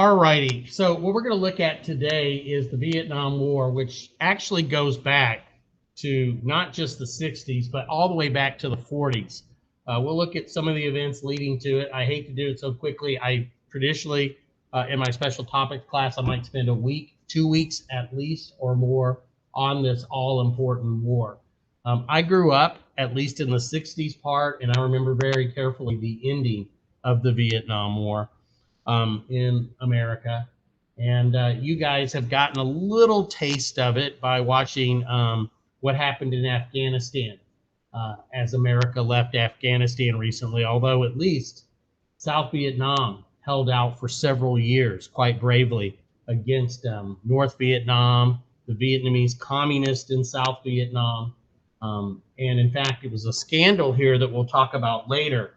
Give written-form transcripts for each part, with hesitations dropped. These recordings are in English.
All righty. So what we're going to look at today is the Vietnam War, which actually goes back to not just the 60s, but all the way back to the 40s. We'll look at some of the events leading to it. I hate to do it so quickly. I traditionally, in my special topics class, I might spend a week, 2 weeks at least or more on this all-important war. I grew up, at least in the 60s part, and I remember very carefully the ending of the Vietnam War in America. And you guys have gotten a little taste of it by watching what happened in Afghanistan as America left Afghanistan recently, although at least South Vietnam held out for several years quite bravely against North Vietnam, the Vietnamese communists in South Vietnam. And in fact, it was a scandal here that we'll talk about later,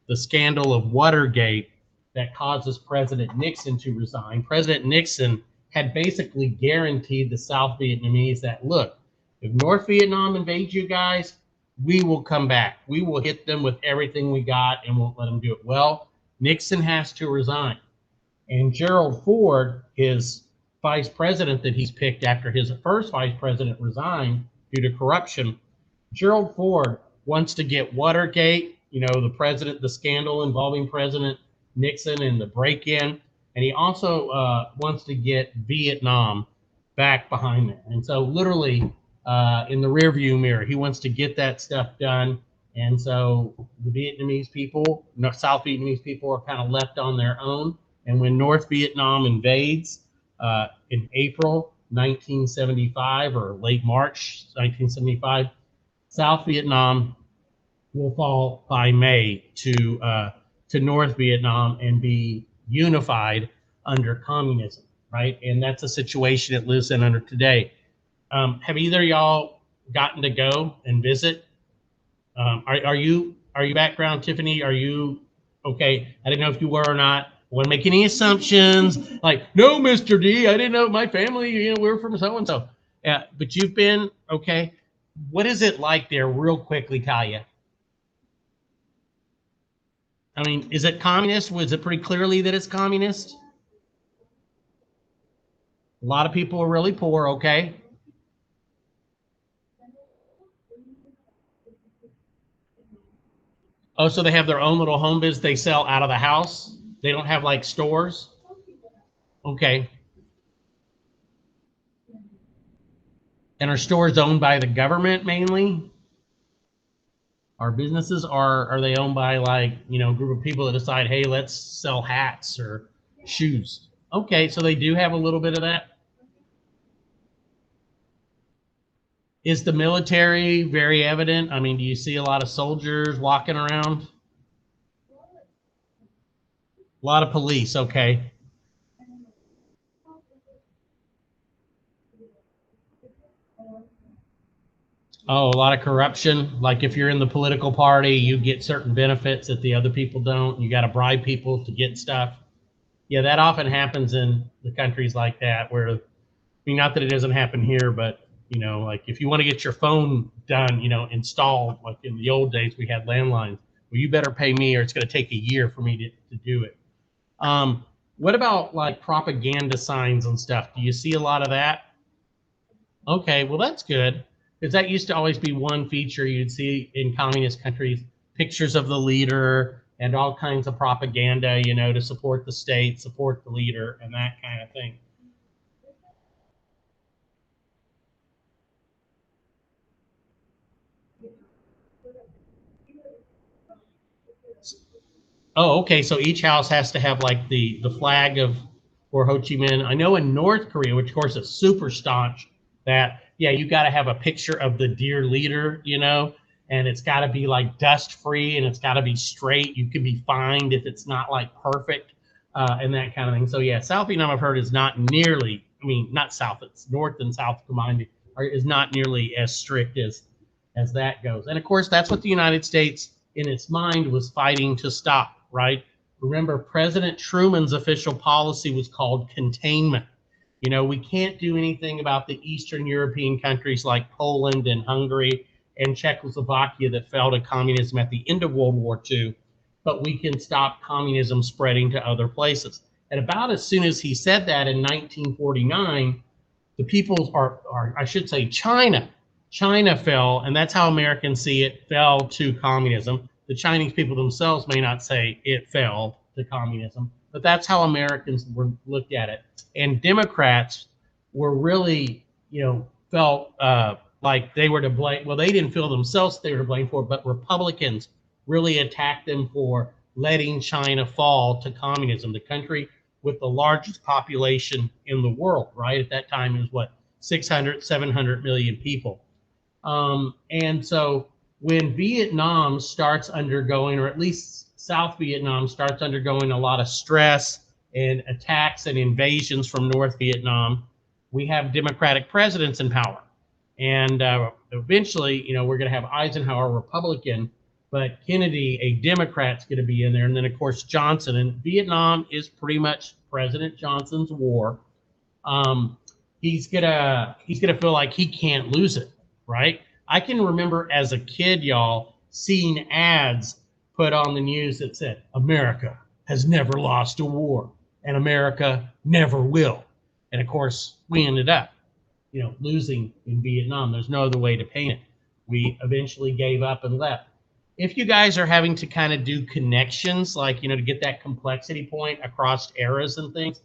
the scandal of Watergate, that causes President Nixon to resign. President Nixon had basically guaranteed the South Vietnamese that, look, if North Vietnam invades you guys, we will come back. We will hit them with everything we got and won't let them do it. Well, Nixon has to resign. And Gerald Ford, his vice president that he's picked after his first vice president resigned due to corruption, Gerald Ford wants to get Watergate, the scandal involving President Nixon and the break-in, and he also wants to get Vietnam back behind there. And so literally in the rearview mirror, he wants to get that stuff done. And so the Vietnamese people, South Vietnamese people, are kind of left on their own. And when North Vietnam invades in April 1975 or late March 1975, South Vietnam will fall by May to North Vietnam and be unified under communism, right? And that's a situation it lives in under today. Have either of y'all gotten to go and visit? Are you background, Tiffany? Are you okay? I didn't know if you were or not. I wouldn't make any assumptions. Like, no, Mr. D, I didn't know my family, we're from so and so. Yeah, but you've been, okay. What is it like there, real quickly, Talia? I mean, is it communist? Was it pretty clearly that it's communist? A lot of people are really poor, okay? Oh, so they have their own little home business they sell out of the house? They don't have like stores? Okay. And are stores owned by the government mainly? Are businesses, are they owned by like, a group of people that decide, hey, let's sell hats or shoes? Okay, so they do have a little bit of that. Is the military very evident? I mean, do you see a lot of soldiers walking around? A lot of police, okay. Oh, a lot of corruption. Like if you're in the political party, you get certain benefits that the other people don't. You got to bribe people to get stuff. Yeah, that often happens in the countries like that where, I mean, not that it doesn't happen here, but, like if you want to get your phone done, installed, like in the old days, we had landlines. Well, you better pay me or it's going to take a year for me to do it. What about like propaganda signs and stuff? Do you see a lot of that? Okay, well, that's good. Because that used to always be one feature you'd see in communist countries, pictures of the leader and all kinds of propaganda, to support the state, support the leader, and that kind of thing. Oh, okay. So each house has to have like the flag of for Ho Chi Minh. I know in North Korea, which of course is super staunch, that yeah, you got to have a picture of the dear leader, and it's got to be like dust free and it's got to be straight. You can be fined if it's not like perfect and that kind of thing. So yeah, South Vietnam I've heard is not nearly. I mean, not South. It's North and South combined is not nearly as strict as that goes. And of course, that's what the United States in its mind was fighting to stop. Right? Remember, President Truman's official policy was called containment. We can't do anything about the Eastern European countries like Poland and Hungary and Czechoslovakia that fell to communism at the end of World War II, but we can stop communism spreading to other places. And about as soon as he said that in 1949, the people are I should say China fell, and that's how Americans see it, fell to communism. The Chinese people themselves may not say it fell to communism, but that's how Americans were looked at it. And Democrats were really, felt like they were to blame. Well, they didn't feel themselves they were to blame for it, but Republicans really attacked them for letting China fall to communism, the country with the largest population in the world, right? At that time, it was what, 600, 700 million people. And so when Vietnam starts undergoing, or at least South Vietnam starts undergoing a lot of stress and attacks and invasions from North Vietnam, we have Democratic presidents in power. And eventually, we're going to have Eisenhower, Republican, but Kennedy, a Democrat's going to be in there. And then, of course, Johnson. And Vietnam is pretty much President Johnson's war. He's gonna feel like he can't lose it, right? I can remember as a kid, y'all, seeing ads put on the news that said, America has never lost a war, and America never will. And of course, we ended up, losing in Vietnam. There's no other way to paint it. We eventually gave up and left. If you guys are having to kind of do connections, like, to get that complexity point across eras and things,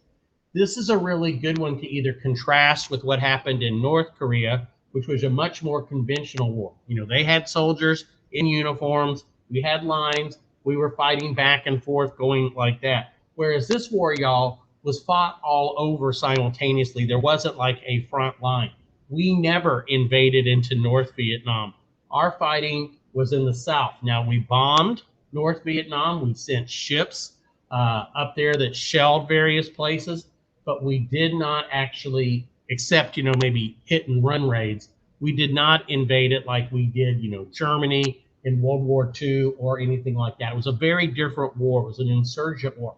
this is a really good one to either contrast with what happened in North Korea, which was a much more conventional war. They had soldiers in uniforms, we had lines, we were fighting back and forth going like that. Whereas this war, y'all, was fought all over simultaneously. There wasn't like a front line. We never invaded into North Vietnam. Our fighting was in the South. Now, we bombed North Vietnam. We sent ships up there that shelled various places, but we did not actually, except, maybe hit and run raids, we did not invade it like we did, Germany in World War II or anything like that. It was a very different war. It was an insurgent war.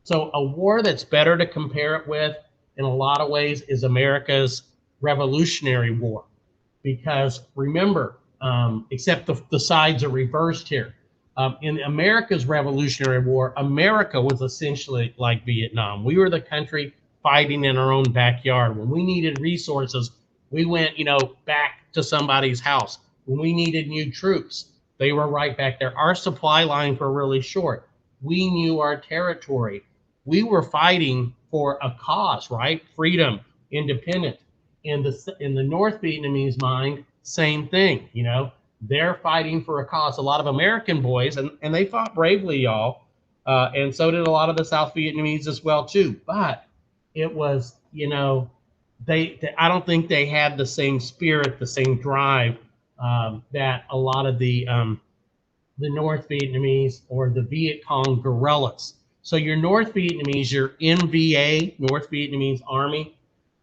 So a war that's better to compare it with in a lot of ways is America's Revolutionary War. Because remember, except the sides are reversed here. In America's Revolutionary War, America was essentially like Vietnam. We were the country fighting in our own backyard. When we needed resources, we went, back to somebody's house. When we needed new troops, they were right back there. Our supply lines were really short. We knew our territory. We were fighting for a cause, right? Freedom, independence. In the North Vietnamese mind, same thing. They're fighting for a cause. A lot of American boys, and they fought bravely, y'all, and so did a lot of the South Vietnamese as well too. But it was, I don't think they had the same spirit, the same drive that a lot of the North Vietnamese or the Viet Cong guerrillas. So your North Vietnamese, your NVA, North Vietnamese Army,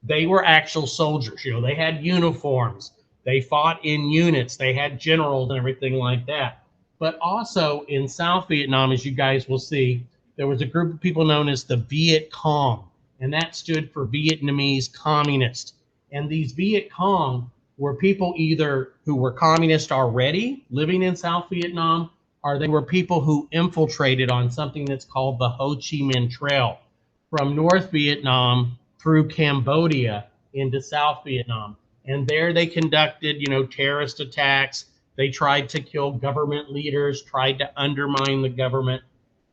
they were actual soldiers. They had uniforms. They fought in units. They had generals and everything like that. But also in South Vietnam, as you guys will see, there was a group of people known as the Viet Cong, and that stood for Vietnamese Communist. And these Viet Cong were people either who were communist already living in South Vietnam, or they were people who infiltrated on something that's called the Ho Chi Minh Trail from North Vietnam through Cambodia into South Vietnam. And there they conducted, terrorist attacks. They tried to kill government leaders, tried to undermine the government.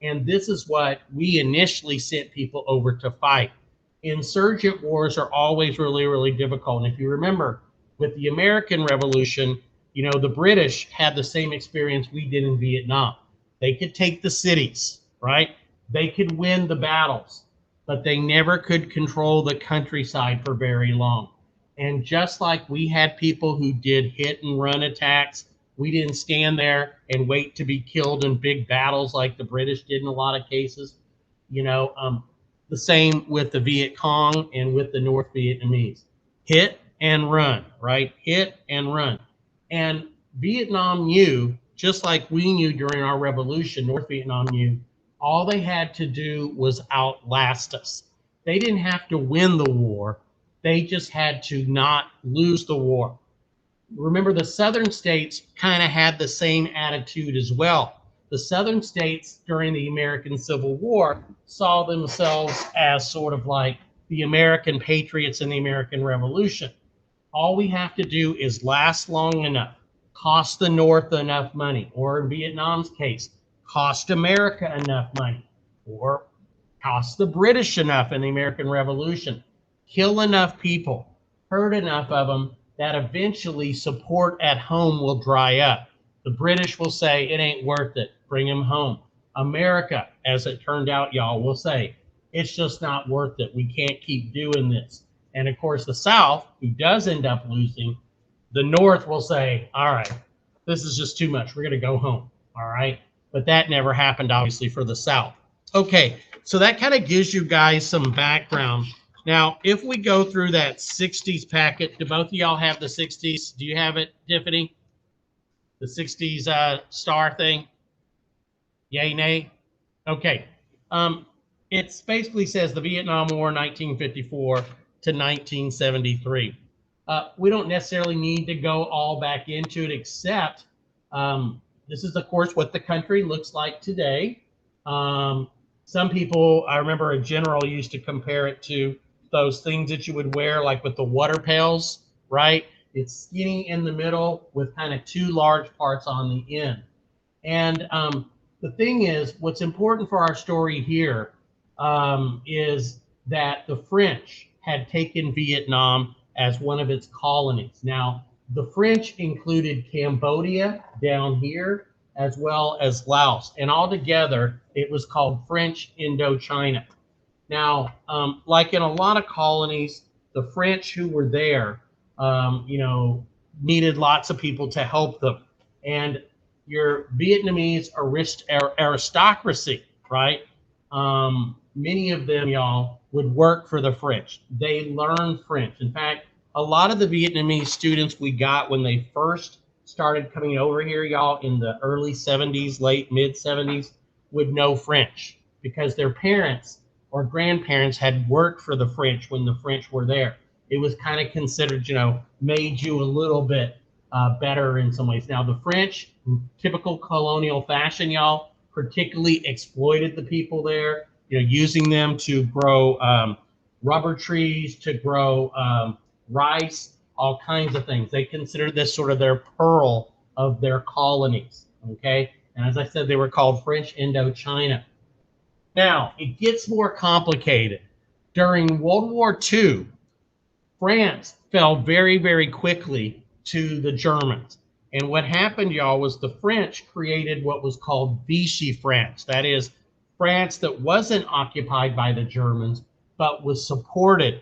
And this is what we initially sent people over to fight. Insurgent wars are always really, really difficult. And if you remember, with the American Revolution, the British had the same experience we did in Vietnam. They could take the cities, right? They could win the battles, but they never could control the countryside for very long. And just like we had people who did hit and run attacks, we didn't stand there and wait to be killed in big battles like the British did in a lot of cases. The same with the Viet Cong and with the North Vietnamese. Hit and run, right? Hit and run. And Vietnam knew, just like we knew during our revolution, North Vietnam knew, all they had to do was outlast us. They didn't have to win the war. They just had to not lose the war. Remember, the southern states kind of had the same attitude as well. the southern states during the American Civil War saw themselves as sort of like the American patriots in the American Revolution. All we have to do is last long enough, cost the North enough money, or in Vietnam's case, cost America enough money, or cost the British enough in the American Revolution, kill enough people, hurt enough of them that eventually support at home will dry up. The British will say, it ain't worth it, bring them home. America, as it turned out, y'all, will say, it's just not worth it. We can't keep doing this. And of course, the South, who does end up losing, the North will say, all right, this is just too much. We're going to go home. All right. But that never happened, obviously, for the South. Okay. So that kind of gives you guys some background. Now, if we go through that 60s packet, do both of y'all have the 60s? Do you have it, Tiffany? The 60s star thing? Yay, nay? Okay. It basically says the Vietnam War, 1954 to 1973. We don't necessarily need to go all back into it, except this is, of course, what the country looks like today. Some people, I remember a general used to compare it to those things that you would wear, like with the water pails, right? It's skinny in the middle with kind of two large parts on the end. And the thing is, what's important for our story here is that the French had taken Vietnam as one of its colonies. Now, the French included Cambodia down here, as well as Laos. And altogether, it was called French Indochina. Now, like in a lot of colonies, the French who were there, needed lots of people to help them. And your Vietnamese aristocracy, right? Many of them, y'all, would work for the French. They learned French. In fact, a lot of the Vietnamese students we got when they first started coming over here, y'all, in the early 70s, late mid 70s, would know French because their parents or grandparents had worked for the French when the French were there. It was kind of considered, made you a little bit better in some ways. Now, the French, typical colonial fashion, y'all, particularly exploited the people there, using them to grow rubber trees, to grow rice, all kinds of things. They considered this sort of their pearl of their colonies, okay? And as I said, they were called French Indochina. Now, it gets more complicated. During World War II, France fell very, very quickly to the Germans. And what happened, y'all, was the French created what was called Vichy France. That is, France that wasn't occupied by the Germans, but was supported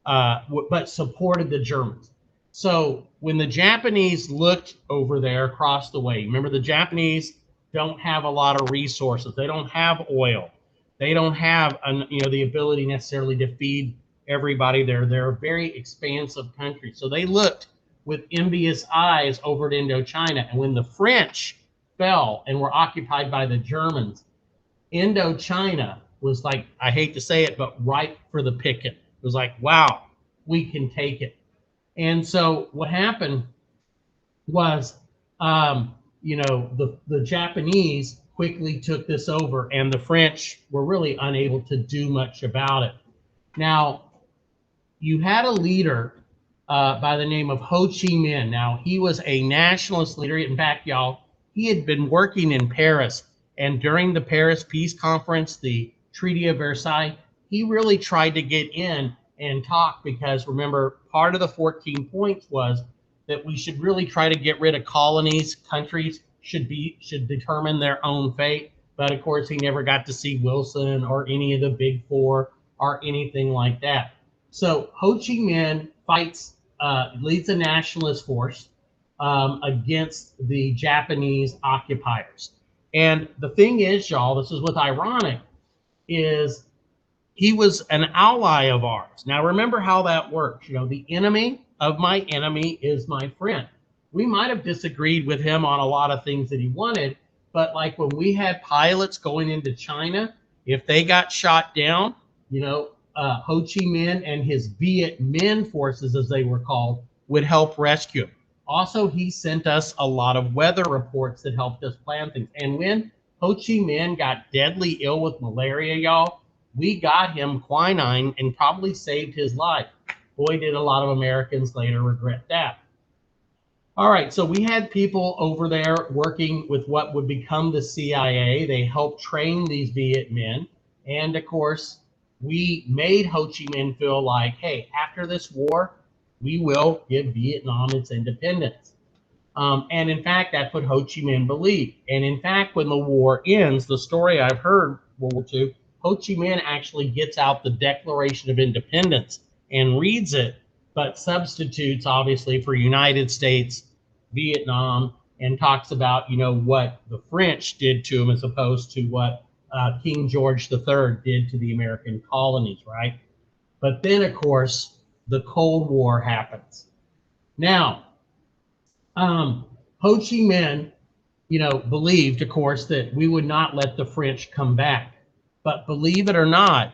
the Germans. So when the Japanese looked over there across the way, remember the Japanese don't have a lot of resources. They don't have oil. They don't have the ability necessarily to feed everybody there. They're a very expansive country. So they looked with envious eyes over at Indochina. And when the French fell and were occupied by the Germans, Indochina was like, I hate to say it, but ripe for the picking. It was like, wow, we can take it. And so what happened was, the Japanese quickly took this over, and the French were really unable to do much about it. Now, you had a leader by the name of Ho Chi Minh. Now, he was a nationalist leader. In fact, y'all, he had been working in Paris, and during the Paris Peace Conference, the Treaty of Versailles, he really tried to get in and talk because, remember, part of the 14 points was that we should really try to get rid of colonies. Countries should determine their own fate. But of course, he never got to see Wilson or any of the big four or anything like that. So Ho Chi Minh leads a nationalist force against the Japanese occupiers. And the thing is, y'all, this is what's ironic, is he was an ally of ours. Now, remember how that works. The enemy of my enemy is my friend. We might have disagreed with him on a lot of things that he wanted, but like when we had pilots going into China, if they got shot down, Ho Chi Minh and his Viet Minh forces, as they were called, would help rescue him. Also, he sent us a lot of weather reports that helped us plan things. And when Ho Chi Minh got deadly ill with malaria, y'all. We got him quinine and probably saved his life. Boy, did a lot of Americans later regret that. All right, so we had people over there working with what would become the CIA. They helped train these Viet Minh. And of course, we made Ho Chi Minh feel like, hey, after this war, we will give Vietnam its independence. And in fact, that's what Ho Chi Minh believed. And in fact, when the war ends, the story I've heard, World War II, Ho Chi Minh actually gets out the Declaration of Independence and reads it, but substitutes, obviously, for United States, Vietnam, and talks about, what the French did to him as opposed to what King George III did to the American colonies, right? But then, of course, the Cold War happens. Now, Ho Chi Minh, believed, of course, that we would not let the French come back. But believe it or not,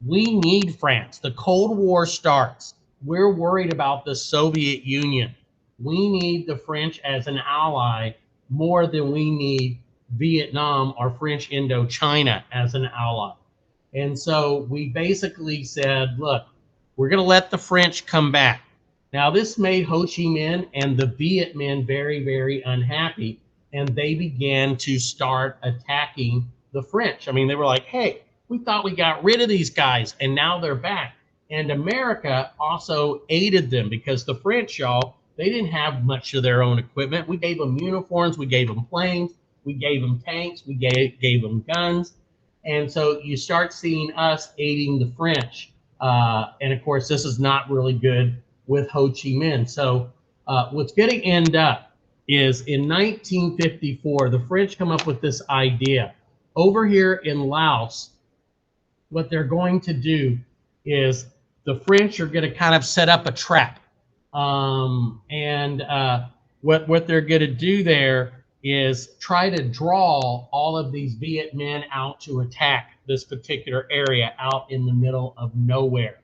we need France. The Cold War starts. We're worried about the Soviet Union. We need the French as an ally more than we need Vietnam or French Indochina as an ally. And so we basically said, look, we're going to let the French come back. Now, this made Ho Chi Minh and the Viet Minh very, very unhappy, and they began to start attacking the French. I mean, they were like, hey, we thought we got rid of these guys, and now they're back. And America also aided them because the French, y'all, they didn't have much of their own equipment. We gave them uniforms, we gave them planes, we gave them tanks, we gave them guns. And so you start seeing us aiding the French. And of course, this is not really good with Ho Chi Minh. So what's going to end up is in 1954, the French come up with this idea. Over here in Laos, what they're going to do is the French are going to kind of set up a trap. What they're going to do there is try to draw all of these Viet Minh out to attack this particular area out in the middle of nowhere.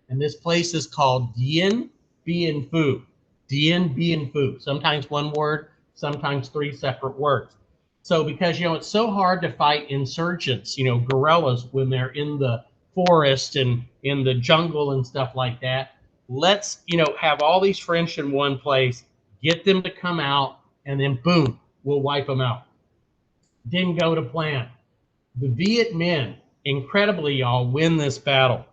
And this place is called Dien Bien Phu. Dien Bien Phu. Sometimes one word, sometimes three separate words. So because, it's so hard to fight insurgents, guerrillas when they're in the forest and in the jungle and stuff like that, let's, have all these French in one place, get them to come out, and then boom, we'll wipe them out. Didn't go to plan. The Viet Minh, incredibly, y'all, win this battle.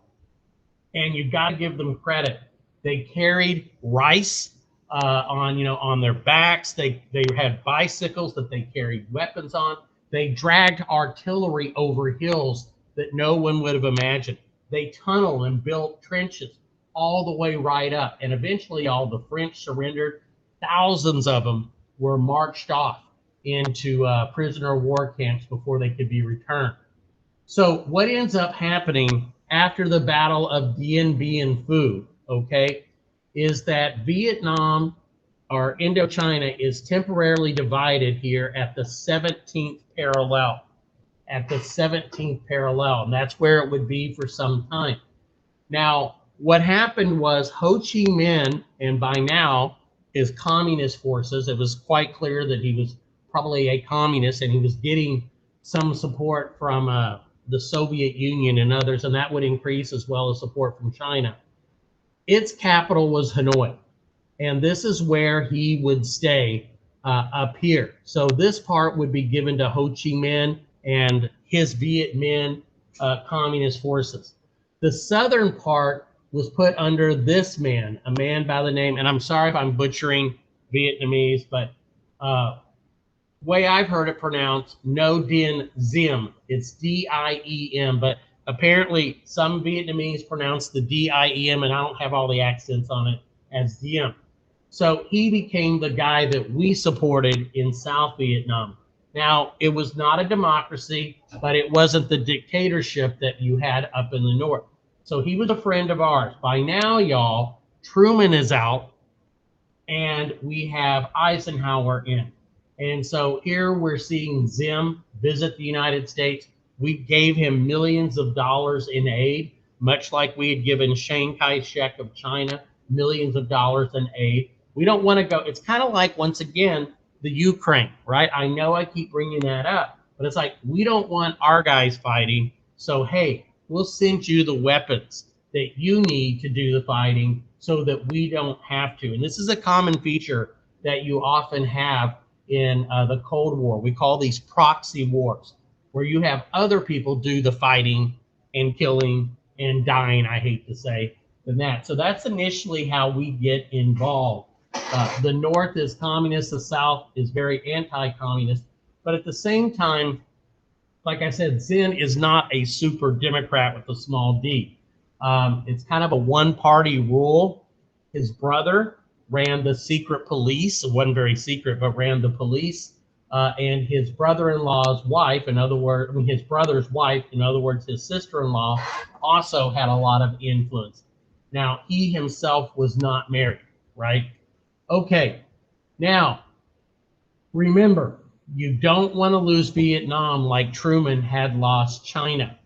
And you've got to give them credit. They carried rice on their backs. They had bicycles that they carried weapons on. They dragged artillery over hills that no one would have imagined. They tunneled and built trenches all the way right up. And eventually, all the French surrendered. Thousands of them were marched off into prisoner of war camps before they could be returned. So what ends up happening after the Battle of Dien Bien Phu, okay, is that Vietnam or Indochina is temporarily divided here at the 17th parallel. At the 17th parallel, and that's where it would be for some time. Now, what happened was Ho Chi Minh, and by now his communist forces, it was quite clear that he was probably a communist and he was getting some support from the Soviet Union and others, and that would increase as well as support from China. Its capital was Hanoi, and this is where he would stay up here. So this part would be given to Ho Chi Minh and his Viet Minh communist forces. The southern part was put under this man, a man by the name, and I'm sorry if I'm butchering Vietnamese, but way I've heard it pronounced, No Dien Diem. It's D-I-E-M, but apparently some Vietnamese pronounce the D-I-E-M, and I don't have all the accents on it, as Diem. So he became the guy that we supported in South Vietnam. Now, it was not a democracy, but it wasn't the dictatorship that you had up in the north. So he was a friend of ours. By now, y'all, Truman is out, and we have Eisenhower in. And so here we're seeing Diem visit the United States. We gave him millions of dollars in aid, much like we had given Chiang Kai-shek of China millions of dollars in aid. We don't want to go. It's kind of like, once again, the Ukraine, right? I know I keep bringing that up, But it's like, we don't want our guys fighting. So, hey, we'll send you the weapons that you need to do the fighting so that we don't have to. And this is a common feature that you often have in the Cold War. We call these proxy wars, where you have other people do the fighting and killing and dying, I hate to say, than that. So that's initially how we get involved. The North is communist, the South is very anti-communist, but at the same time, like I said, Zen is not a super Democrat with a small d. It's kind of a one-party rule. His brother ran the secret police. It wasn't very secret, but ran the police. And his brother-in-law's wife, in other words, I mean, his brother's wife, in other words, his sister-in-law, also had a lot of influence. Now, he himself was not married, right? Okay, now, remember, you don't want to lose Vietnam like Truman had lost China.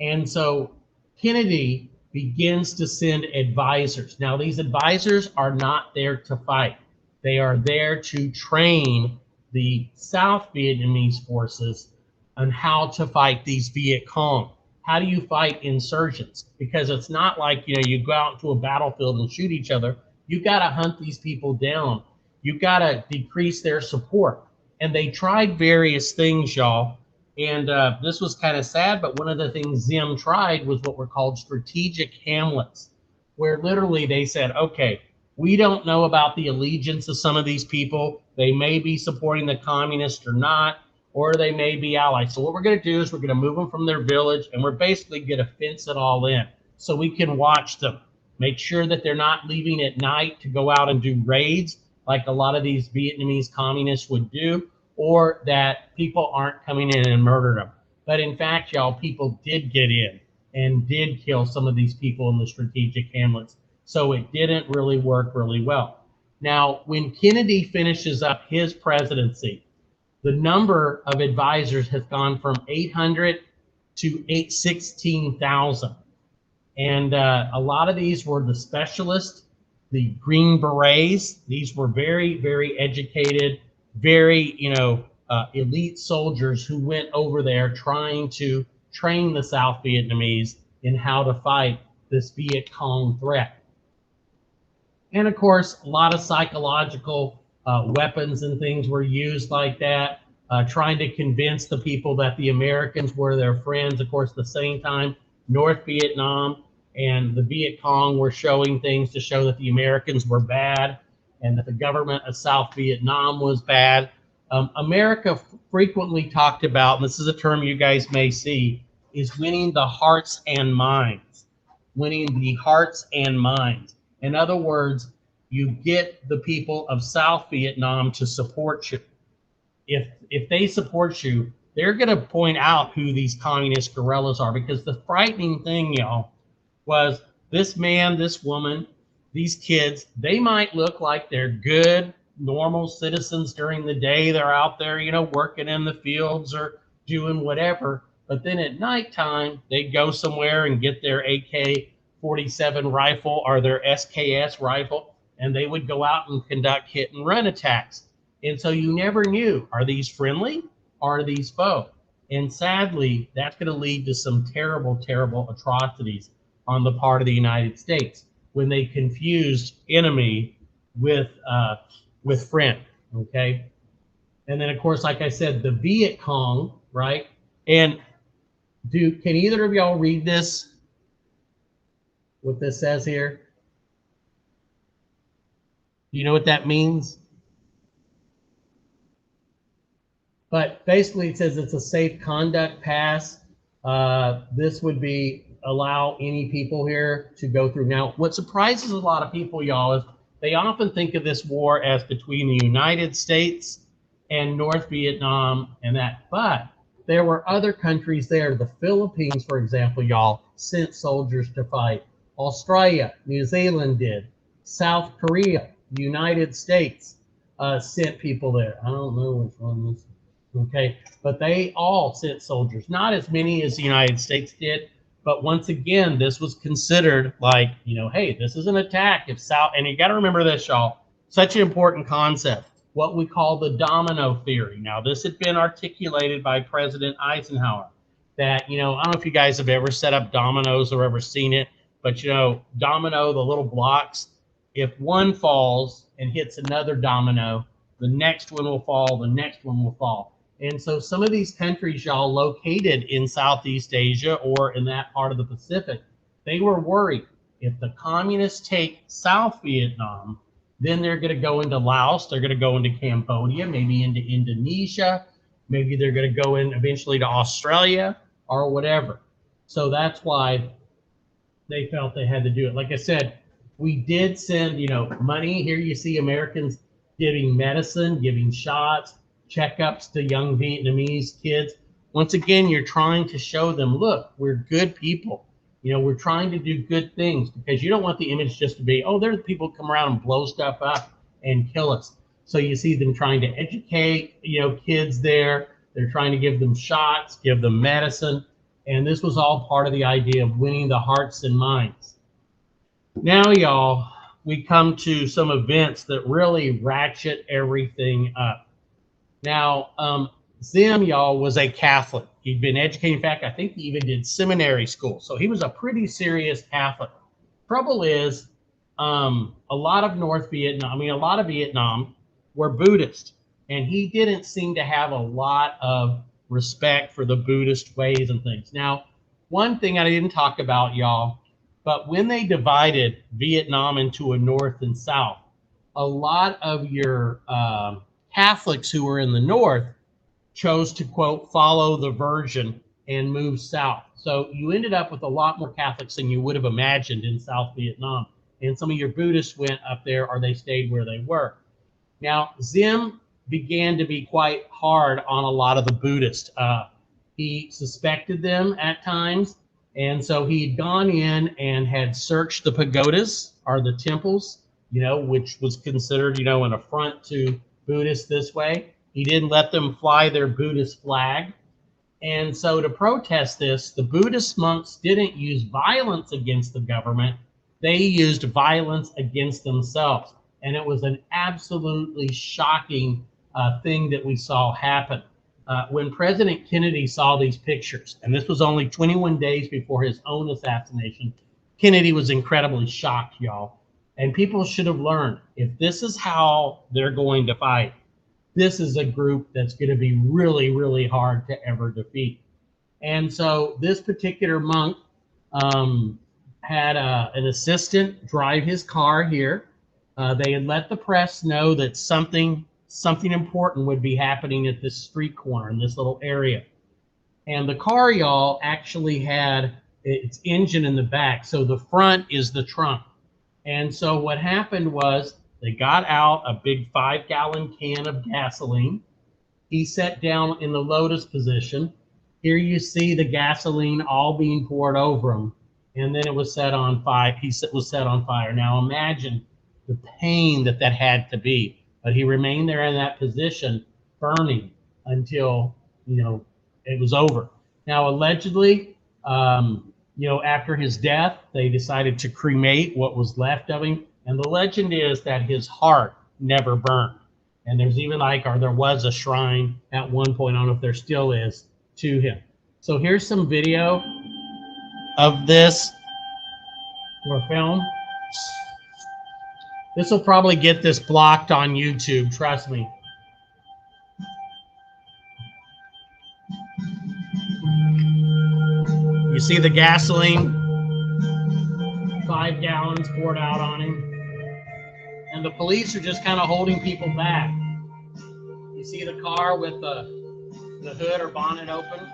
And so Kennedy begins to send advisors. Now, these advisors are not there to fight. They are there to train the South Vietnamese forces on how to fight these Viet Cong. How do you fight insurgents? Because it's not like, you go out into a battlefield and shoot each other. You got to hunt these people down. You got to decrease their support. And they tried various things, y'all. And this was kind of sad, but one of the things Zim tried was what were called strategic hamlets, where literally they said, okay, we don't know about the allegiance of some of these people. They may be supporting the communists or not, or they may be allies. So what we're going to do is we're going to move them from their village, and we're basically going to fence it all in so we can watch them. Make sure that they're not leaving at night to go out and do raids like a lot of these Vietnamese communists would do, or that people aren't coming in and murder them. But in fact, y'all, people did get in and did kill some of these people in the strategic hamlets. So it didn't really work really well. Now, when Kennedy finishes up his presidency, the number of advisors has gone from 800 to 16,000. And a lot of these were the specialists, the Green Berets. These were very, very educated, very, elite soldiers who went over there trying to train the South Vietnamese in how to fight this Viet Cong threat. And of course, a lot of psychological weapons and things were used like that, trying to convince the people that the Americans were their friends. Of course, at the same time, North Vietnam and the Viet Cong were showing things to show that the Americans were bad and that the government of South Vietnam was bad. America frequently talked about, and this is a term you guys may see, is winning the hearts and minds. Winning the hearts and minds. In other words, you get the people of South Vietnam to support you. If they support you, they're going to point out who these communist guerrillas are, because the frightening thing, y'all, was this man, this woman, these kids, they might look like they're good, normal citizens during the day. They're out there, working in the fields or doing whatever. But then at nighttime, they'd go somewhere and get their AK-47 rifle or their SKS rifle, and they would go out and conduct hit and run attacks. And so you never knew, are these friendly or are these foe? And sadly, that's going to lead to some terrible, terrible atrocities on the part of the United States when they confused enemy with friend, okay? And then, of course, like I said, the Viet Cong, right? And can either of y'all read this? What this says here? Do you know what that means? But basically, it says it's a safe conduct pass. This would be allow any people here to go through. Now, what surprises a lot of people, y'all, is they often think of this war as between the United States and North Vietnam and that. But there were other countries there. The Philippines, for example, y'all, sent soldiers to fight. Australia, New Zealand did. South Korea, the United States sent people there. I don't know which one this is. Okay, but they all sent soldiers. Not as many as the United States did, but once again, this was considered like, hey, this is an attack. If South, and you got to remember this, y'all, such an important concept. what we call the domino theory. Now, this had been articulated by President Eisenhower that, I don't know if you guys have ever set up dominoes or ever seen it, but, domino, the little blocks, if one falls and hits another domino, the next one will fall, the next one will fall. And so some of these countries, y'all, located in Southeast Asia or in that part of the Pacific, they were worried if the communists take South Vietnam, then they're going to go into Laos, they're going to go into Cambodia, maybe into Indonesia, maybe they're going to go in eventually to Australia or whatever. So that's why they felt they had to do it. Like I said, we did send, money. Here you see Americans giving medicine, giving shots, checkups to young Vietnamese kids. Once again, you're trying to show them, look, we're good people. We're trying to do good things, because you don't want the image just to be, oh, there's people come around and blow stuff up and kill us. So you see them trying to educate, kids there. They're trying to give them shots, give them medicine. And this was all part of the idea of winning the hearts and minds. Now, y'all, we come to some events that really ratchet everything up. Now, Zim, y'all, was a Catholic. He'd been educated. In fact, I think he even did seminary school. So he was a pretty serious Catholic. Trouble is, a lot of Vietnam were Buddhist. And he didn't seem to have a lot of respect for the Buddhist ways and things. Now, one thing I didn't talk about, y'all, but when they divided Vietnam into a North and South, a lot of your Catholics who were in the North chose to, quote, follow the Virgin and move south. So you ended up with a lot more Catholics than you would have imagined in South Vietnam. And some of your Buddhists went up there, or they stayed where they were. Now, Zim began to be quite hard on a lot of the Buddhists. He suspected them at times. And so he'd gone in and had searched the pagodas, or the temples, which was considered, an affront to Buddhists this way. He didn't let them fly their Buddhist flag. And so to protest this, the Buddhist monks didn't use violence against the government. They used violence against themselves. And it was an absolutely shocking thing that we saw happen. When President Kennedy saw these pictures, and this was only 21 days before his own assassination, Kennedy was incredibly shocked, y'all. And people should have learned, if this is how they're going to fight, this is a group that's going to be really, really hard to ever defeat. And so this particular monk had an assistant drive his car here. They had let the press know that something important would be happening at this street corner in this little area. And the car, y'all, actually had its engine in the back. So the front is the trunk. And so what happened was they got out a big 5-gallon can of gasoline. He sat down in the lotus position. Here you see the gasoline all being poured over him. And then it was set on fire. He was set on fire. Now imagine the pain that had to be. But he remained there in that position, burning until, it was over. Now, allegedly, after his death, they decided to cremate what was left of him. And the legend is that his heart never burned. And there's even there was a shrine at one point, I don't know if there still is, to him. So here's some video of this, or film. This will probably get this blocked on YouTube, trust me. You see the gasoline, 5 gallons poured out on him. And the police are just kind of holding people back. You see the car with the hood or bonnet open.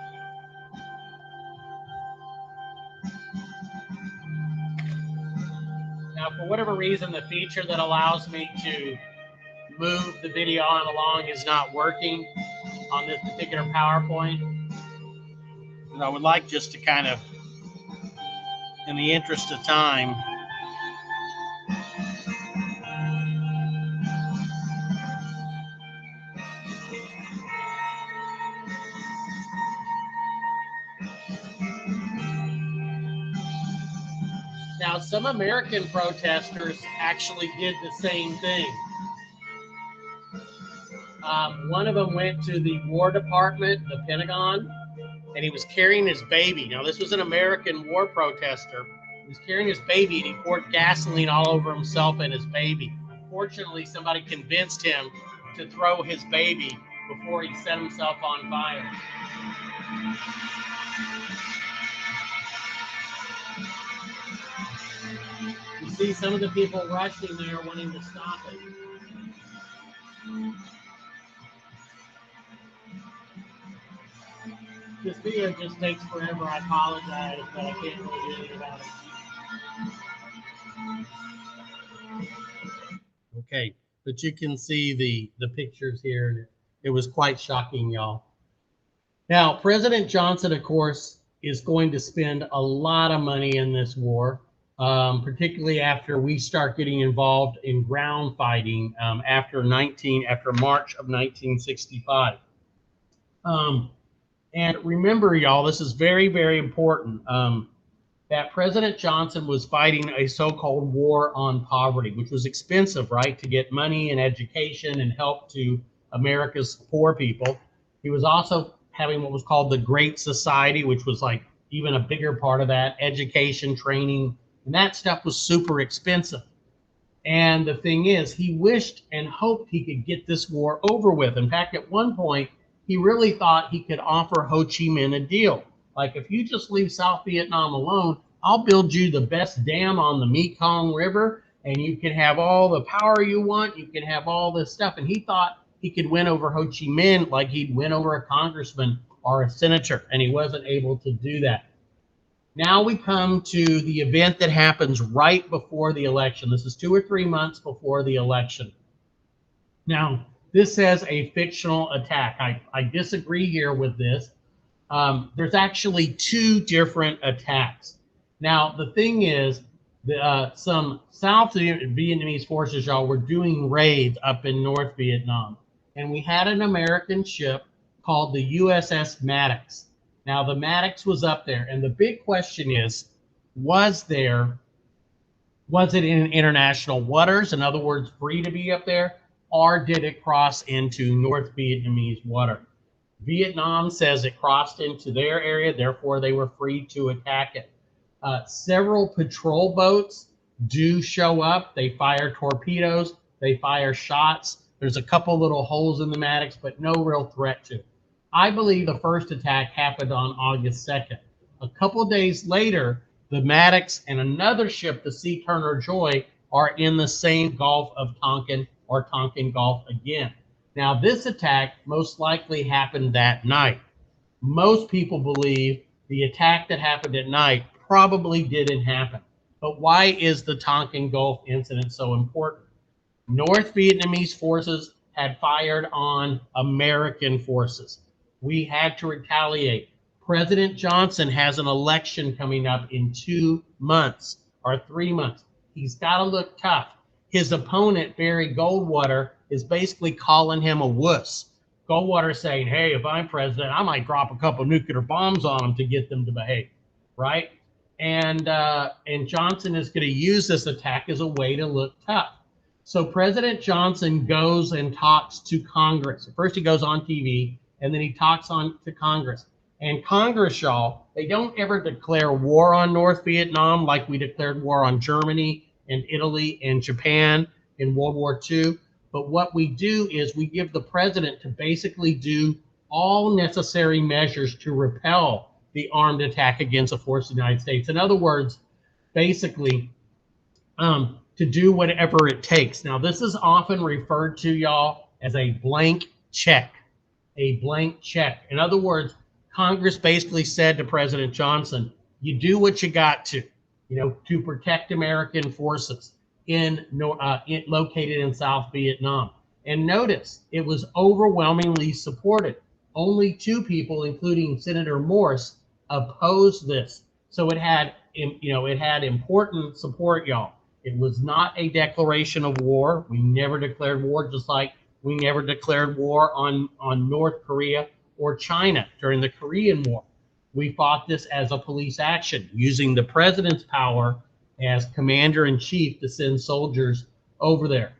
Now, for whatever reason, the feature that allows me to move the video on along is not working on this particular PowerPoint. And I would like just to kind of, in the interest of time, now, some American protesters actually did the same thing. One of them went to the War Department, the Pentagon, and he was carrying his baby. Now, this was an American war protester. He was carrying his baby, and he poured gasoline all over himself and his baby. Unfortunately, somebody convinced him to throw his baby before he set himself on fire. You see some of the people rushing there wanting to stop it. This video just takes forever. I apologize, but I can't really do anything about it. Okay, but you can see the pictures here. It was quite shocking, y'all. Now, President Johnson, of course, is going to spend a lot of money in this war, particularly after we start getting involved in ground fighting after March of 1965. And remember, y'all, this is very, very important, that President Johnson was fighting a so-called war on poverty, which was expensive, right, to get money and education and help to America's poor people. He was also having what was called the Great Society, which was like even a bigger part of that, education, training, and that stuff was super expensive. And the thing is, he wished and hoped he could get this war over with. In fact, at one point, he really thought he could offer Ho Chi Minh a deal. Like, if you just leave South Vietnam alone, I'll build you the best dam on the Mekong River, and you can have all the power you want. You can have all this stuff. And he thought he could win over Ho Chi Minh like he'd win over a congressman or a senator, and he wasn't able to do that. Now we come to the event that happens right before the election. This is 2 or 3 months before the election. Now, this says a fictional attack. I disagree here with this. There's actually 2 different attacks. Now, the thing is, some South Vietnamese forces, y'all, were doing raids up in North Vietnam. And we had an American ship called the USS Maddox. Now, the Maddox was up there. And the big question is, was it in international waters? In other words, free to be up there? Or did it cross into North Vietnamese water? Vietnam says it crossed into their area, therefore they were free to attack it. Several patrol boats do show up. They fire torpedoes, they fire shots. There's a couple little holes in the Maddox, but no real threat to it. I believe the first attack happened on August 2nd. A couple days later, the Maddox and another ship, the Sea Turner Joy, are in the same Gulf of Tonkin, or Tonkin Gulf again. Now, this attack most likely happened that night. Most people believe the attack that happened at night probably didn't happen. But why is the Tonkin Gulf incident so important? North Vietnamese forces had fired on American forces. We had to retaliate. President Johnson has an election coming up in 2 months or 3 months. He's got to look tough. His opponent, Barry Goldwater, is basically calling him a wuss. Goldwater saying, hey, if I'm president, I might drop a couple nuclear bombs on them to get them to behave, right? And Johnson is going to use this attack as a way to look tough. So President Johnson goes and talks to Congress. First he goes on TV, and then he talks to Congress. And Congress, y'all, they don't ever declare war on North Vietnam like we declared war on Germany and Italy and Japan in World War II. But what we do is we give the president to basically do all necessary measures to repel the armed attack against a force of the United States. In other words, basically, to do whatever it takes. Now, this is often referred to, y'all, as a blank check. A blank check. In other words, Congress basically said to President Johnson, you do what you got to, to protect American forces located in South Vietnam. And notice, it was overwhelmingly supported. Only 2 people, including Senator Morse, opposed this. So it had important support, y'all. It was not a declaration of war. We never declared war, just like we never declared war on North Korea or China during the Korean War. We fought this as a police action, using the president's power as commander-in-chief to send soldiers over there.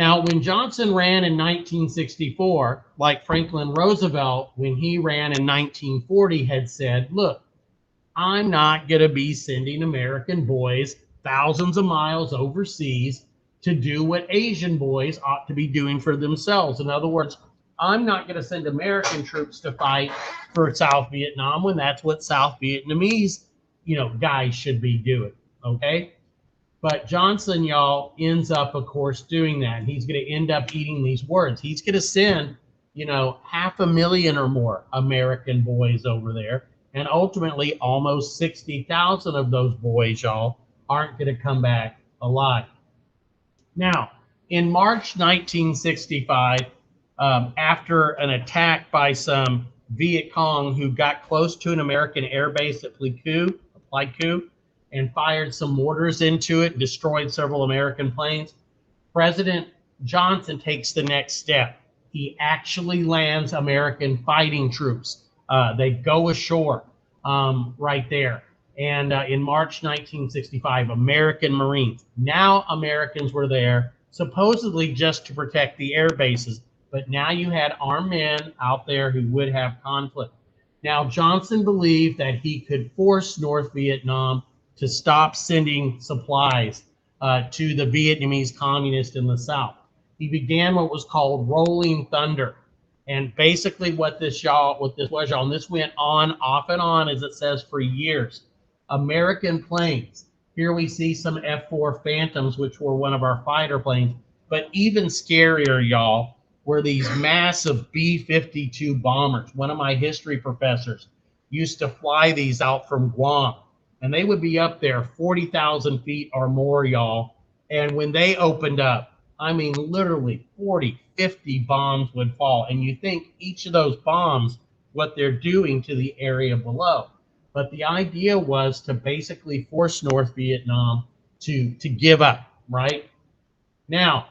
Now, when Johnson ran in 1964, like Franklin Roosevelt, when he ran in 1940, had said, look, I'm not going to be sending American boys thousands of miles overseas to do what Asian boys ought to be doing for themselves. In other words, I'm not going to send American troops to fight for South Vietnam when that's what South Vietnamese, guys should be doing. Okay. But Johnson, y'all, ends up, of course, doing that. He's going to end up eating these words. He's going to send, 500,000 or more American boys over there. And ultimately, almost 60,000 of those boys, y'all, aren't going to come back alive. Now, in March 1965, after an attack by some Viet Cong who got close to an American air base at Pleiku, and fired some mortars into it, destroyed several American planes, President Johnson takes the next step. He actually lands American fighting troops. They go ashore right there. And in March 1965, American Marines. Now Americans were there, supposedly just to protect the air bases. But now you had armed men out there who would have conflict. Now, Johnson believed that he could force North Vietnam to stop sending supplies to the Vietnamese communists in the South. He began what was called Rolling Thunder. And basically what this was, y'all, and this went on, off and on, as it says, for years. American planes. Here we see some F-4 Phantoms, which were one of our fighter planes. But even scarier, y'all, were these massive B-52 bombers. One of my history professors used to fly these out from Guam. And they would be up there 40,000 feet or more, y'all. And when they opened up, I mean, literally 40, 50 bombs would fall. And you think each of those bombs, what they're doing to the area below. But the idea was to basically force North Vietnam to give up, right? Now,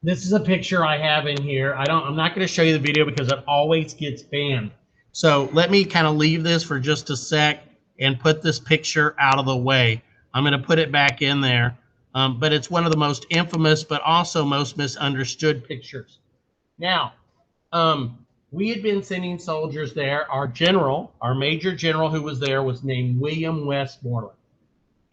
this is a picture I have in here. I'm not going to show you the video because it always gets banned. So let me kind of leave this for just a sec and put this picture out of the way. I'm going to put it back in there. But it's one of the most infamous, but also most misunderstood pictures. Now, we had been sending soldiers there. Our major general who was there was named William Westmoreland.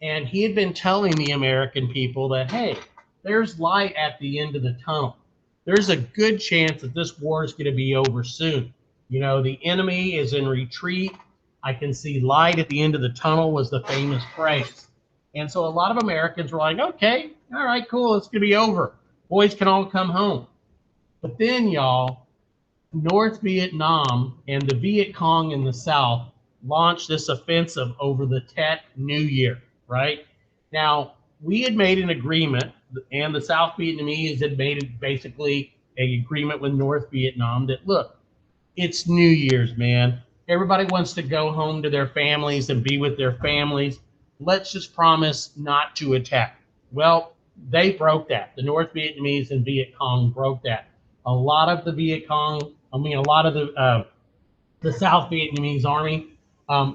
And he had been telling the American people that, hey, there's light at the end of the tunnel. There's a good chance that this war is going to be over soon. The enemy is in retreat. I can see light at the end of the tunnel was the famous phrase. And so a lot of Americans were like, okay, all right, cool, it's going to be over. Boys can all come home. But then, y'all, North Vietnam and the Viet Cong in the South launched this offensive over the Tet New Year, right? Now, we had made an agreement, and the South Vietnamese had made basically an agreement with North Vietnam that, look, it's New Year's, man. Everybody wants to go home to their families and be with their families. Let's just promise not to attack. Well, they broke that. The North Vietnamese and Viet Cong broke that. A lot of the South Vietnamese army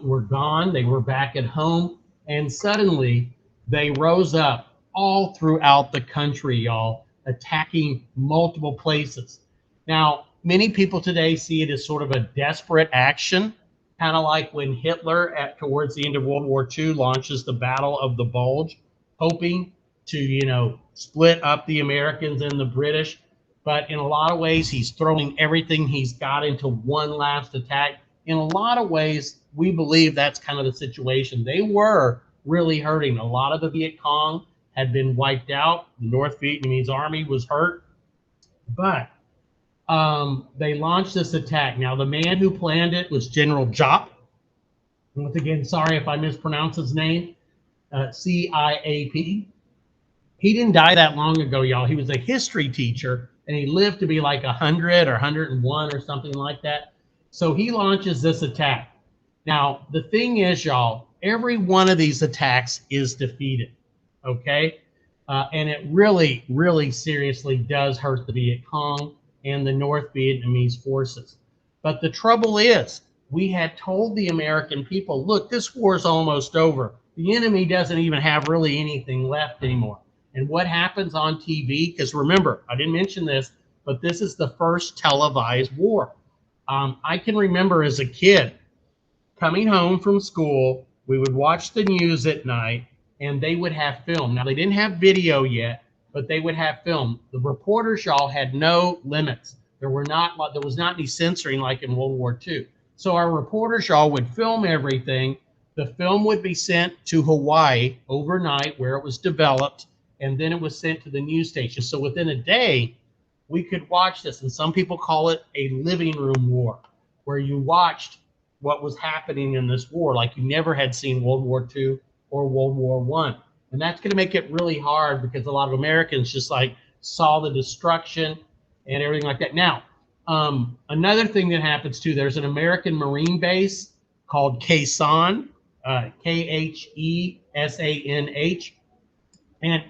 were gone. They were back at home. And suddenly they rose up all throughout the country, y'all, attacking multiple places. Now, many people today see it as sort of a desperate action, kind of like when Hitler, towards the end of World War II, launches the Battle of the Bulge, hoping to, split up the Americans and the British. But in a lot of ways, he's throwing everything he's got into one last attack. In a lot of ways, we believe that's kind of the situation. They were really hurting. A lot of the Viet Cong had been wiped out. The North Vietnamese army was hurt. But they launched this attack. Now, the man who planned it was General Giap. Once again, sorry if I mispronounce his name. C-I-A-P. He didn't die that long ago, y'all. He was a history teacher, and he lived to be like 100 or 101 or something like that. So he launches this attack. Now, the thing is, y'all, every one of these attacks is defeated, okay? And it really, really seriously does hurt the Viet Cong and the North Vietnamese forces. But the trouble is, we had told the American people, look, this war is almost over. The enemy doesn't even have really anything left anymore. And what happens on TV, because remember, I didn't mention this, but this is the first televised war. I can remember as a kid coming home from school, we would watch the news at night, and they would have film. Now, they didn't have video yet, but they would have film. The reporters, y'all, had no limits. There was not any censoring like in World War II. So our reporters, y'all, would film everything. The film would be sent to Hawaii overnight where it was developed, and then it was sent to the news station. So within a day, we could watch this. And some people call it a living room war, where you watched what was happening in this war like you never had seen World War II or World War I. And that's going to make it really hard because a lot of Americans just like saw the destruction and everything like that. Now, another thing that happens too, there's an American Marine base called Quezon, Khesanh, and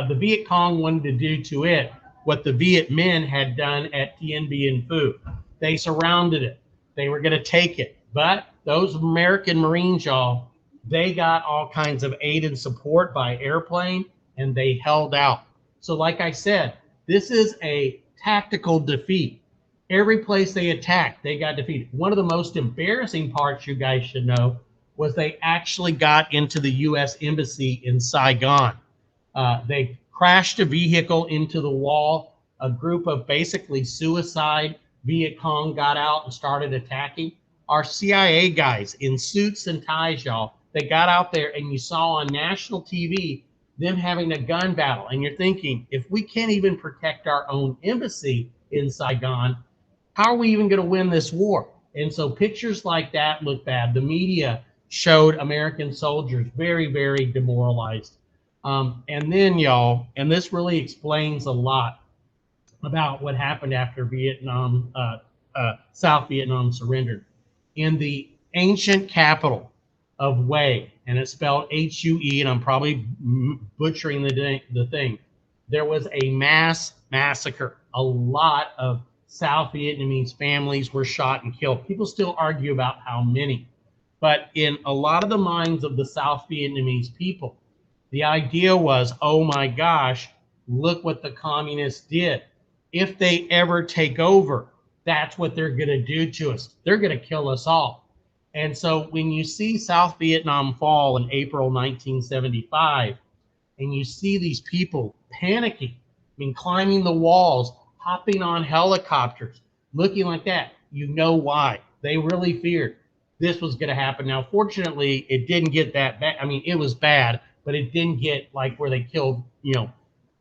the Viet Cong wanted to do to it what the Viet Minh had done at Dien Bien Phu. They surrounded it. They were going to take it. But those American Marines, y'all, they got all kinds of aid and support by airplane, and they held out. So like I said, this is a tactical defeat. Every place they attacked, they got defeated. One of the most embarrassing parts you guys should know was they actually got into the U.S. Embassy in Saigon. They crashed a vehicle into the wall. A group of basically suicide Viet Cong got out and started attacking. Our CIA guys in suits and ties, y'all, they got out there, and you saw on national TV them having a gun battle. And you're thinking, if we can't even protect our own embassy in Saigon, how are we even going to win this war? And so pictures like that look bad. The media showed American soldiers very, very demoralized. And then, y'all, and this really explains a lot about what happened after Vietnam, South Vietnam surrendered. In the ancient capital of Hue, and it's spelled H-U-E, and I'm probably butchering the thing, there was a mass massacre. A lot of South Vietnamese families were shot and killed. People still argue about how many. But in a lot of the minds of the South Vietnamese people, the idea was, oh my gosh, look what the communists did. If they ever take over, that's what they're going to do to us. They're going to kill us all. And so when you see South Vietnam fall in April 1975, and you see these people panicking, I mean, climbing the walls, hopping on helicopters, looking like that, you know why. They really feared this was going to happen. Now, fortunately, it didn't get that bad. I mean, it was bad, but it didn't get like where they killed,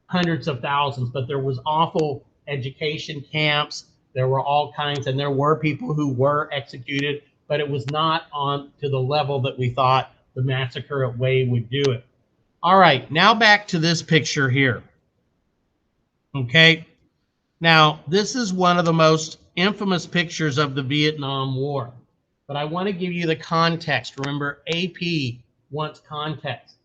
hundreds of thousands. But there was awful education camps. There were all kinds, and there were people who were executed, but it was not on to the level that we thought the massacre at Hue would do it. All right, now back to this picture here. Okay, now this is one of the most infamous pictures of the Vietnam War, but I want to give you the context. Remember, AP wants context.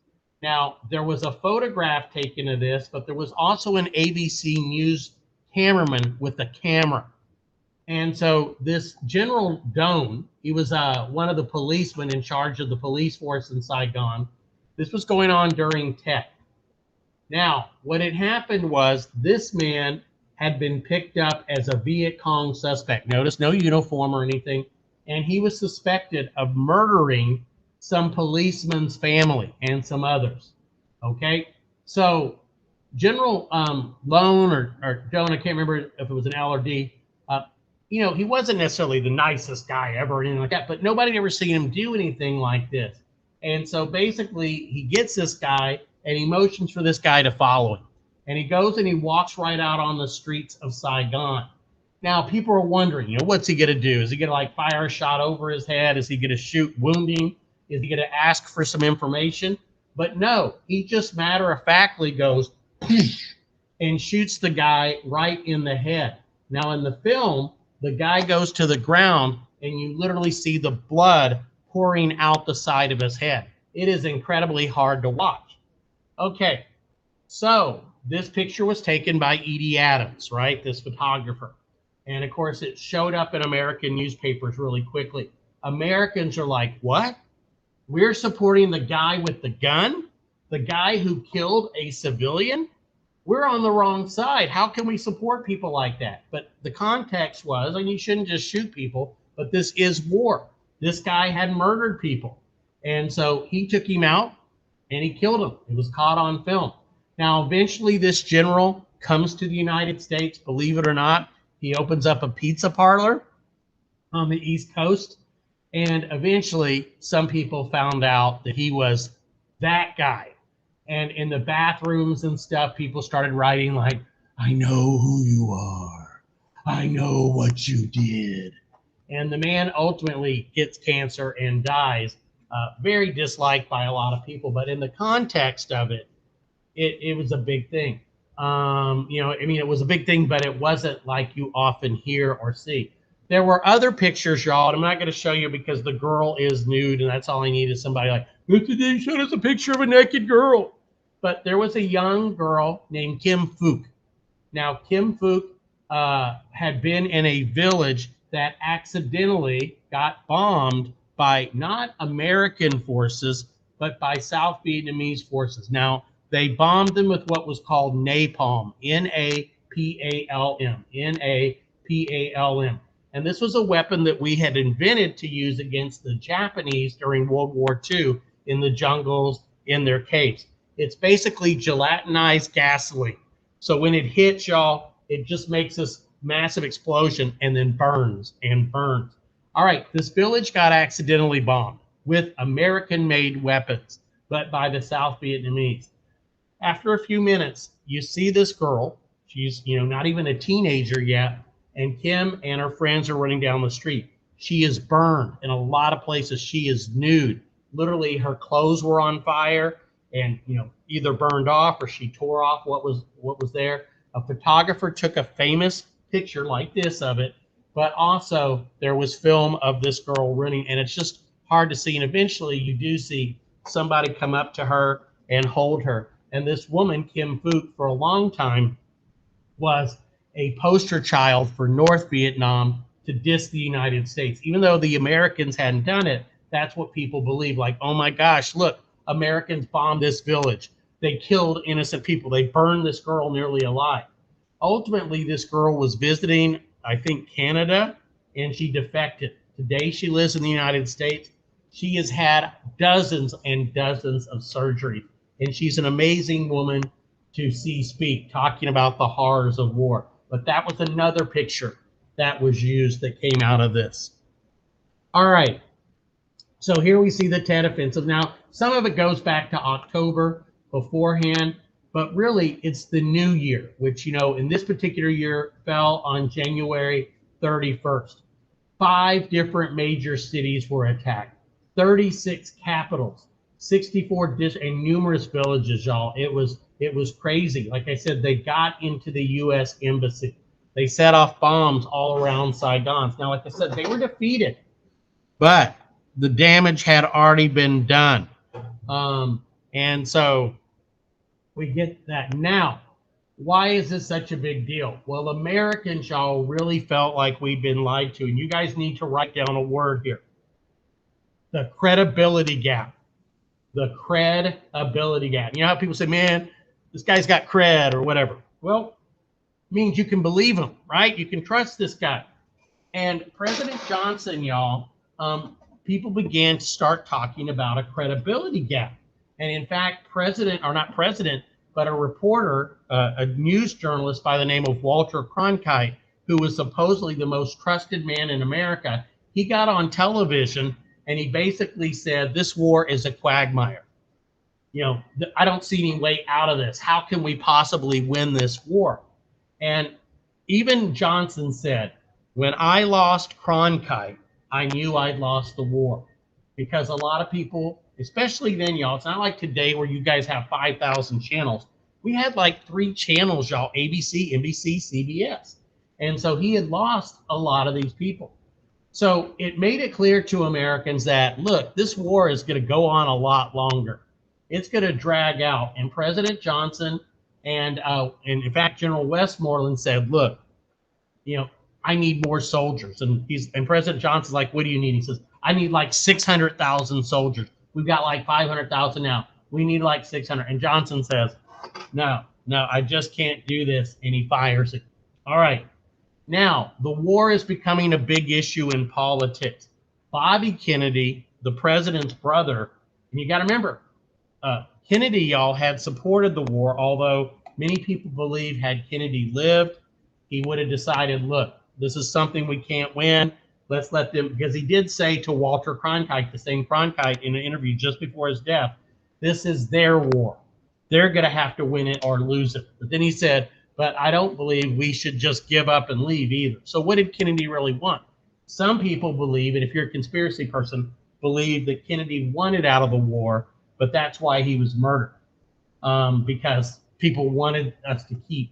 Now, there was a photograph taken of this, but there was also an ABC News cameraman with a camera. And so this General Doan, he was one of the policemen in charge of the police force in Saigon. This was going on during Tet. Now, what had happened was this man had been picked up as a Viet Cong suspect. Notice no uniform or anything. And he was suspected of murdering some policeman's family and some others. Okay? So General Lone or Doan, I can't remember if it was an L or D, he wasn't necessarily the nicest guy ever or anything like that, but nobody had ever seen him do anything like this. And so basically he gets this guy and he motions for this guy to follow him. And he goes and he walks right out on the streets of Saigon. Now people are wondering, what's he going to do? Is he going to like fire a shot over his head? Is he going to shoot wounding? Is he going to ask for some information? But no, he just matter-of-factly goes and shoots the guy right in the head. Now in the film, the guy goes to the ground and you literally see the blood pouring out the side of his head. It is incredibly hard to watch. Okay, so this picture was taken by Edie Adams, right? This photographer. And of course, it showed up in American newspapers really quickly. Americans are like, what? We're supporting the guy with the gun? the guy who killed a civilian, we're on the wrong side. How can we support people like that? But the context was, and you shouldn't just shoot people, but this is war. This guy had murdered people. And so he took him out and he killed him. It was caught on film. Now, eventually, this general comes to the United States, believe it or not. He opens up a pizza parlor on the East Coast. And eventually, some people found out that he was that guy. And in the bathrooms and stuff, people started writing like, I know who you are. I know what you did. And the man ultimately gets cancer and dies, very disliked by a lot of people. But in the context of it, it was a big thing. It was a big thing, but it wasn't like you often hear or see. There were other pictures, y'all, and I'm not going to show you because the girl is nude, and that's all I need is somebody like, they showed us a picture of a naked girl. But there was a young girl named Kim Phuc. Now, Kim Phuc had been in a village that accidentally got bombed by not American forces, but by South Vietnamese forces. Now, they bombed them with what was called napalm, Napalm, Napalm. And this was a weapon that we had invented to use against the Japanese during World War II in the jungles, in their caves. It's basically gelatinized gasoline. So when it hits y'all, it just makes this massive explosion and then burns and burns. All right, this village got accidentally bombed with American-made weapons, but by the South Vietnamese. After a few minutes, you see this girl. She's, not even a teenager yet, and Kim and her friends are running down the street. She is burned in a lot of places. She is nude. Literally, her clothes were on fire and either burned off or she tore off what was there. A photographer took a famous picture like this of it, but also there was film of this girl running, and it's just hard to see. And eventually you do see somebody come up to her and hold her. And this woman, Kim Phuc, for a long time was a poster child for North Vietnam to diss the United States. Even though the Americans hadn't done it, that's what people believe. Like, oh my gosh, look, Americans bombed this village. They killed innocent people. They burned this girl nearly alive. Ultimately, this girl was visiting, I think, Canada, and she defected. Today, she lives in the United States. She has had dozens and dozens of surgeries, and she's an amazing woman to see speak, talking about the horrors of war. But that was another picture that was used that came out of this. All right. So here we see the Tet Offensive. Now, some of it goes back to October beforehand, but really it's the new year, which, in this particular year fell on January 31st. 5 different major cities were attacked, 36 capitals, 64 and numerous villages, y'all. It was crazy. Like I said, they got into the U.S. Embassy. They set off bombs all around Saigon. Now, like I said, they were defeated, but the damage had already been done. And so we get that. Now, why is this such a big deal? Well, Americans, y'all, really felt like we'd been lied to. And you guys need to write down a word here. The credibility gap. The credibility gap. You know how people say, man, this guy's got cred or whatever. Well, it means you can believe him, right? You can trust this guy. And President Johnson, y'all, people began to start talking about a credibility gap. And in fact, but a reporter, a news journalist by the name of Walter Cronkite, who was supposedly the most trusted man in America, he got on television and he basically said, this war is a quagmire. I don't see any way out of this. How can we possibly win this war? And even Johnson said, when I lost Cronkite, I knew I'd lost the war. Because a lot of people, especially then, y'all, it's not like today where you guys have 5,000 channels. We had like 3 channels, y'all, ABC, NBC, CBS. And so he had lost a lot of these people. So it made it clear to Americans that, look, this war is going to go on a lot longer. It's going to drag out. And President Johnson and in fact, General Westmoreland said, look, I need more soldiers. And President Johnson's like, what do you need? He says, I need like 600,000 soldiers. We've got like 500,000 now. We need like 600. And Johnson says, no, I just can't do this. And he fires it. All right. Now, the war is becoming a big issue in politics. Bobby Kennedy, the president's brother, and you got to remember, Kennedy, y'all, had supported the war, although many people believe had Kennedy lived, he would have decided, look, this is something we can't win. Let's let them, because he did say to Walter Cronkite, the same Cronkite, in an interview just before his death, this is their war. They're going to have to win it or lose it. But then he said, but I don't believe we should just give up and leave either. So what did Kennedy really want? Some people believe, and if you're a conspiracy person, believe that Kennedy wanted out of the war, but that's why he was murdered, because people wanted us to keep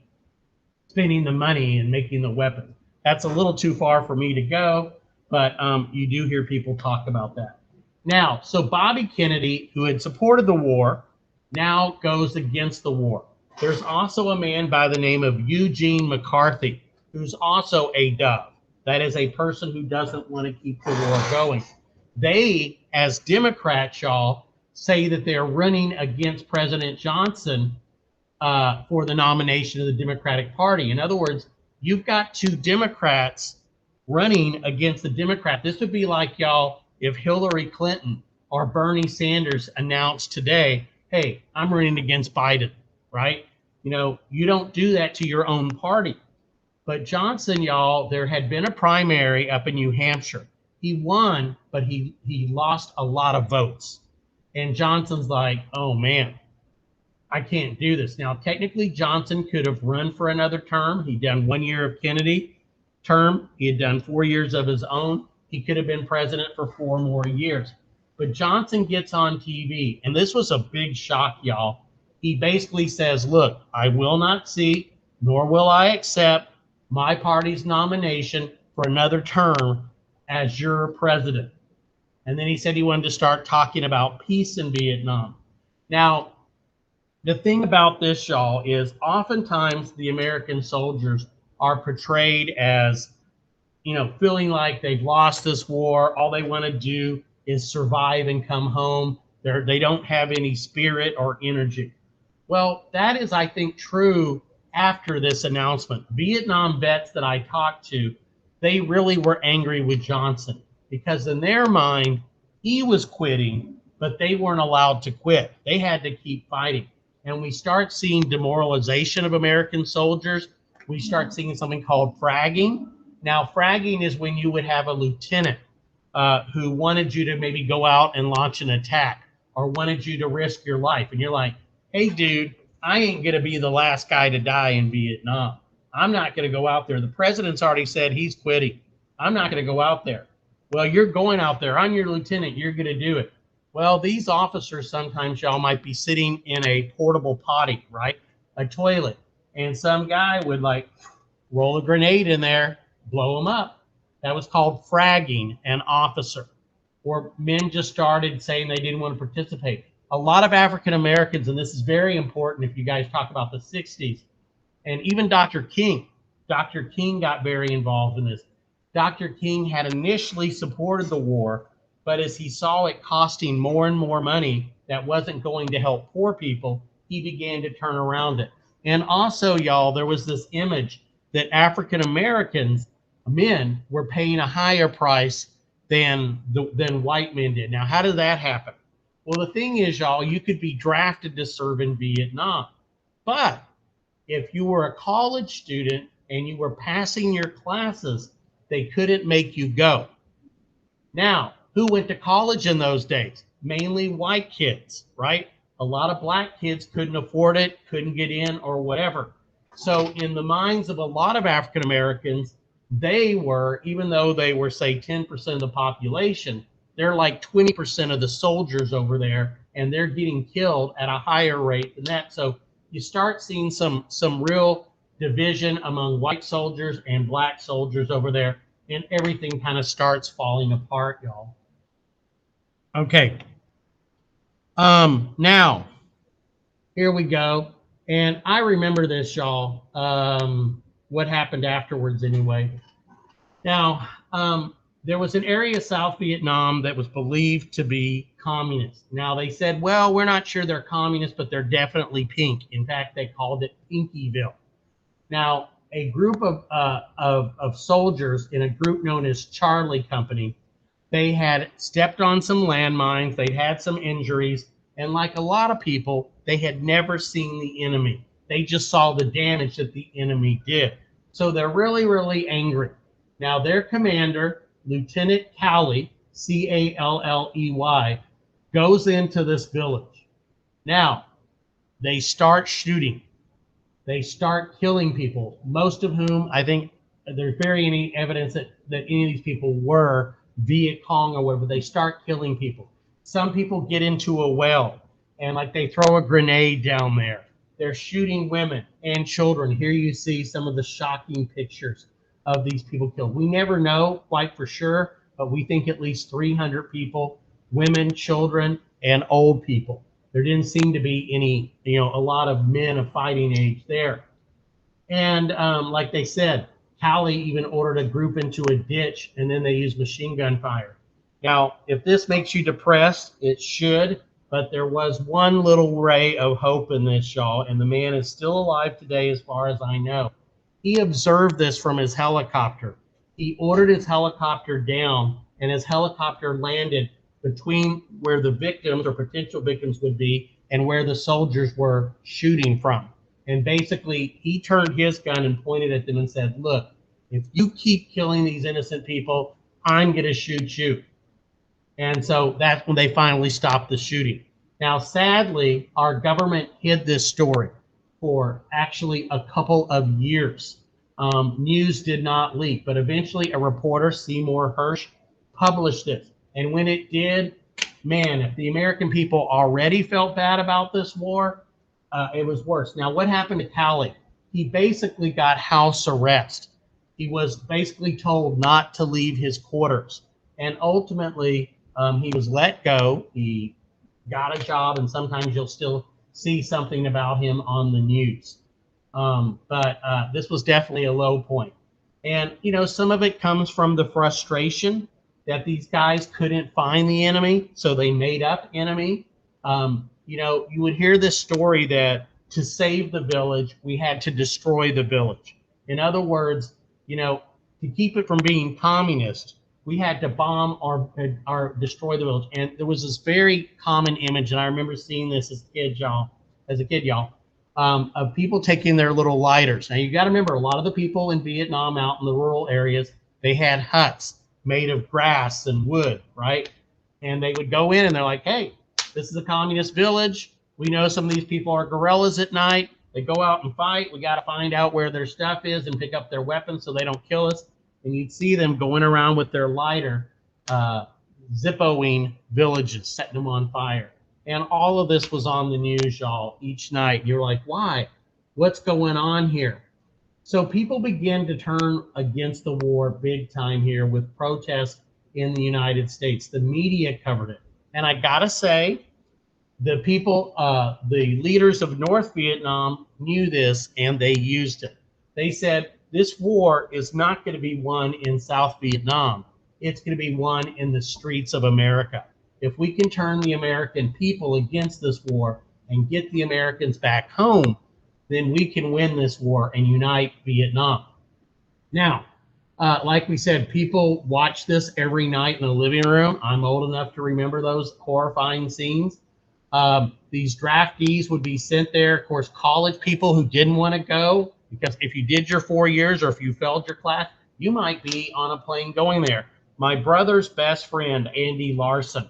spending the money and making the weapons. That's a little too far for me to go, but you do hear people talk about that. Now, so Bobby Kennedy, who had supported the war, now goes against the war. There's also a man by the name of Eugene McCarthy, who's also a dove. That is a person who doesn't want to keep the war going. They, as Democrats, y'all, say that they're running against President Johnson for the nomination of the Democratic Party. In other words, you've got two Democrats running against the Democrat. This would be like, y'all, if Hillary Clinton or Bernie Sanders announced today, hey, I'm running against Biden, right? You know, you don't do that to your own party. But Johnson, y'all, there had been a primary up in New Hampshire. He won, but he lost a lot of votes. And Johnson's like, oh, man, I can't do this. Now, technically, Johnson could have run for another term. He'd done 1 year of Kennedy term. He had done 4 years of his own. He could have been president for 4 more years. But Johnson gets on TV, and this was a big shock, y'all. He basically says, look, I will not seek, nor will I accept my party's nomination for another term as your president. And then he said he wanted to start talking about peace in Vietnam. Now, the thing about this, y'all, is oftentimes the American soldiers are portrayed as, you know, feeling like they've lost this war. All they want to do is survive and come home. They don't have any spirit or energy. Well, that is, I think, true after this announcement. Vietnam vets that I talked to, they really were angry with Johnson because in their mind, he was quitting, but they weren't allowed to quit. They had to keep fighting. And we start seeing demoralization of American soldiers. We start seeing something called fragging. Now, fragging is when you would have a lieutenant who wanted you to maybe go out and launch an attack or wanted you to risk your life. And you're like, hey, dude, I ain't going to be the last guy to die in Vietnam. I'm not going to go out there. The president's already said he's quitting. I'm not going to go out there. Well, you're going out there. I'm your lieutenant. You're going to do it. Well, these officers sometimes, y'all, might be sitting in a portable potty, right? A toilet. And some guy would like roll a grenade in there, blow them up. That was called fragging an officer. Or men just started saying they didn't want to participate. A lot of African Americans, and this is very important if you guys talk about the 60s, and even Dr. King got very involved in this. Dr. King had initially supported the war, but as he saw it costing more and more money that wasn't going to help poor people, he began to turn around it. And also, y'all, there was this image that African Americans, men, were paying a higher price than white men did. Now, how did that happen? Well, the thing is, y'all, you could be drafted to serve in Vietnam. But if you were a college student and you were passing your classes, they couldn't make you go. Now, who went to college in those days? Mainly white kids, right? A lot of black kids couldn't afford it, couldn't get in or whatever. So in the minds of a lot of African Americans, they were, even though they were, say, 10% of the population, they're like 20% of the soldiers over there, and they're getting killed at a higher rate than that. So you start seeing some real division among white soldiers and black soldiers over there, and everything kind of starts falling apart, y'all. Okay. Now, here we go. And I remember this, y'all, what happened afterwards anyway. Now, there was an area of South Vietnam that was believed to be communists. Now they said, well, we're not sure they're communists, but they're definitely pink. In fact, they called it Pinkyville. Now, a group of soldiers in a group known as Charlie Company, they had stepped on some landmines, they'd had some injuries, and like a lot of people, they had never seen the enemy. They just saw the damage that the enemy did. So they're really, really angry. Now, their commander, Lieutenant Calley, Calley, goes into this village. Now, they start shooting. They start killing people, most of whom, I think there's very any evidence that any of these people were Viet Cong or whatever. They start killing people. Some people get into a well and like they throw a grenade down there. They're shooting women and children. Here you see some of the shocking pictures of these people killed. We never know quite for sure, but we think at least 300 people, women, children, and old people. There didn't seem to be any, a lot of men of fighting age there. And like they said, Calley even ordered a group into a ditch, and then they used machine gun fire. Now, if this makes you depressed, it should, but there was one little ray of hope in this, y'all, and the man is still alive today as far as I know. He observed this from his helicopter. He ordered his helicopter down, and his helicopter landed between where the victims or potential victims would be and where the soldiers were shooting from. And basically, he turned his gun and pointed at them and said, look, if you keep killing these innocent people, I'm going to shoot you. And so that's when they finally stopped the shooting. Now, sadly, our government hid this story for actually a couple of years. News did not leak, but eventually a reporter, Seymour Hersh, published this. And when it did, man, if the American people already felt bad about this war, it was worse. Now, what happened to Calley? He basically got house arrest. He was basically told not to leave his quarters. And ultimately, he was let go. He got a job, and sometimes you'll still see something about him on the news. But this was definitely a low point. And, some of it comes from the frustration that these guys couldn't find the enemy, so they made up enemy. You would hear this story that to save the village, we had to destroy the village. In other words, to keep it from being communist, we had to bomb or destroy the village. And there was this very common image, and I remember seeing this as a kid, y'all, of people taking their little lighters. Now, you got to remember, a lot of the people in Vietnam out in the rural areas, they had huts made of grass and wood, right? And they would go in and they're like, hey, this is a communist village. We know some of these people are guerrillas at night. They go out and fight. We got to find out where their stuff is and pick up their weapons so they don't kill us. And you'd see them going around with their lighter, Zippoing villages, setting them on fire. And all of this was on the news, y'all, each night. You're like, why? What's going on here? So people begin to turn against the war big time here with protests in the United States. The media covered it. And I got to say, the people, the leaders of North Vietnam knew this and they used it. They said, this war is not going to be won in South Vietnam. It's going to be won in the streets of America. If we can turn the American people against this war and get the Americans back home, then we can win this war and unite Vietnam. Now, like we said, people watch this every night in the living room. I'm old enough to remember those horrifying scenes. These draftees would be sent there. Of course, college people who didn't want to go, because if you did your 4 years or if you failed your class, you might be on a plane going there. My brother's best friend, Andy Larson,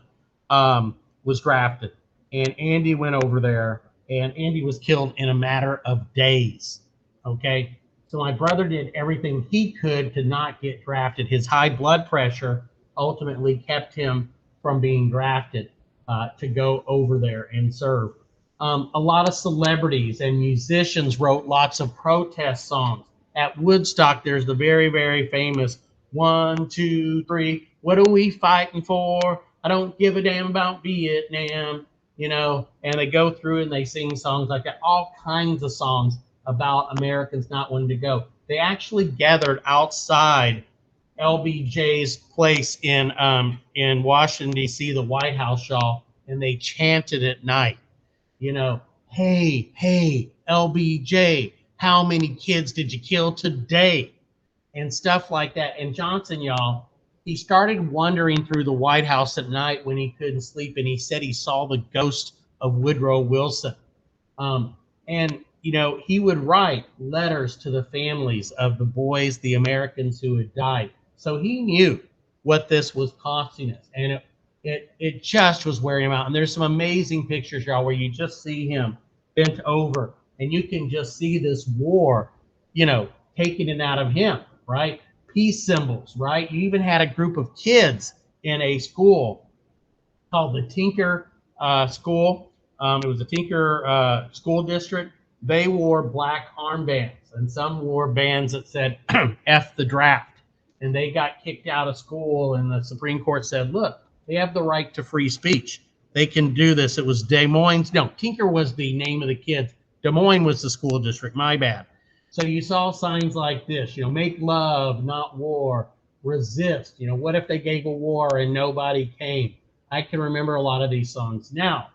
was drafted. And Andy went over there, and Andy was killed in a matter of days. Okay? So my brother did everything he could to not get drafted. His high blood pressure ultimately kept him from being drafted to go over there and serve. A lot of celebrities and musicians wrote lots of protest songs. At Woodstock, there's the very, very famous 1, 2, 3, what are we fighting for? I don't give a damn about Vietnam, and they go through and they sing songs like that, all kinds of songs about Americans not wanting to go. They actually gathered outside LBJ's place in Washington, D.C., the White House, y'all, and they chanted at night, you know, hey, hey, LBJ, how many kids did you kill today? And stuff like that. And Johnson, y'all, he started wandering through the White House at night when he couldn't sleep, and he said he saw the ghost of Woodrow Wilson. And, you know, he would write letters to the families of the boys, the Americans who had died. So he knew what this was costing us. And it just was wearing him out. And there's some amazing pictures, y'all, where you just see him bent over and you can just see this war, you know, taking it out of him, right? Peace symbols, right? You even had a group of kids in a school called the Tinker School. It was a Tinker school district. They wore black armbands, and some wore bands that said F the draft. And they got kicked out of school, and the Supreme Court said, look, they have the right to free speech. They can do this. It was Des Moines. No, Tinker was the name of the kids. Des Moines was the school district. My bad. So you saw signs like this, you know, make love, not war, resist. You know, what if they gave a war and nobody came? I can remember a lot of these songs. Now,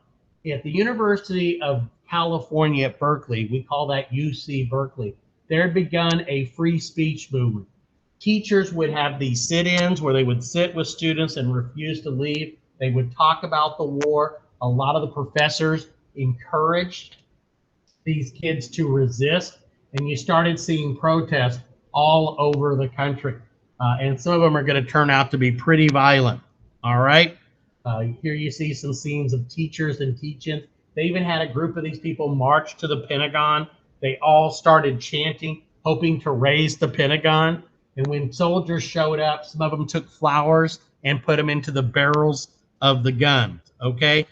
at the University of California at Berkeley, we call that UC Berkeley, there had begun a free speech movement. Teachers would have these sit-ins where they would sit with students and refuse to leave. They would talk about the war. A lot of the professors encouraged these kids to resist, and you started seeing protests all over the country. And some of them are going to turn out to be pretty violent. All right. Here you see some scenes of teachers and teach-ins. They even had a group of these people march to the Pentagon. They all started chanting, hoping to raise the Pentagon. And when soldiers showed up, some of them took flowers and put them into the barrels of the guns. Okay.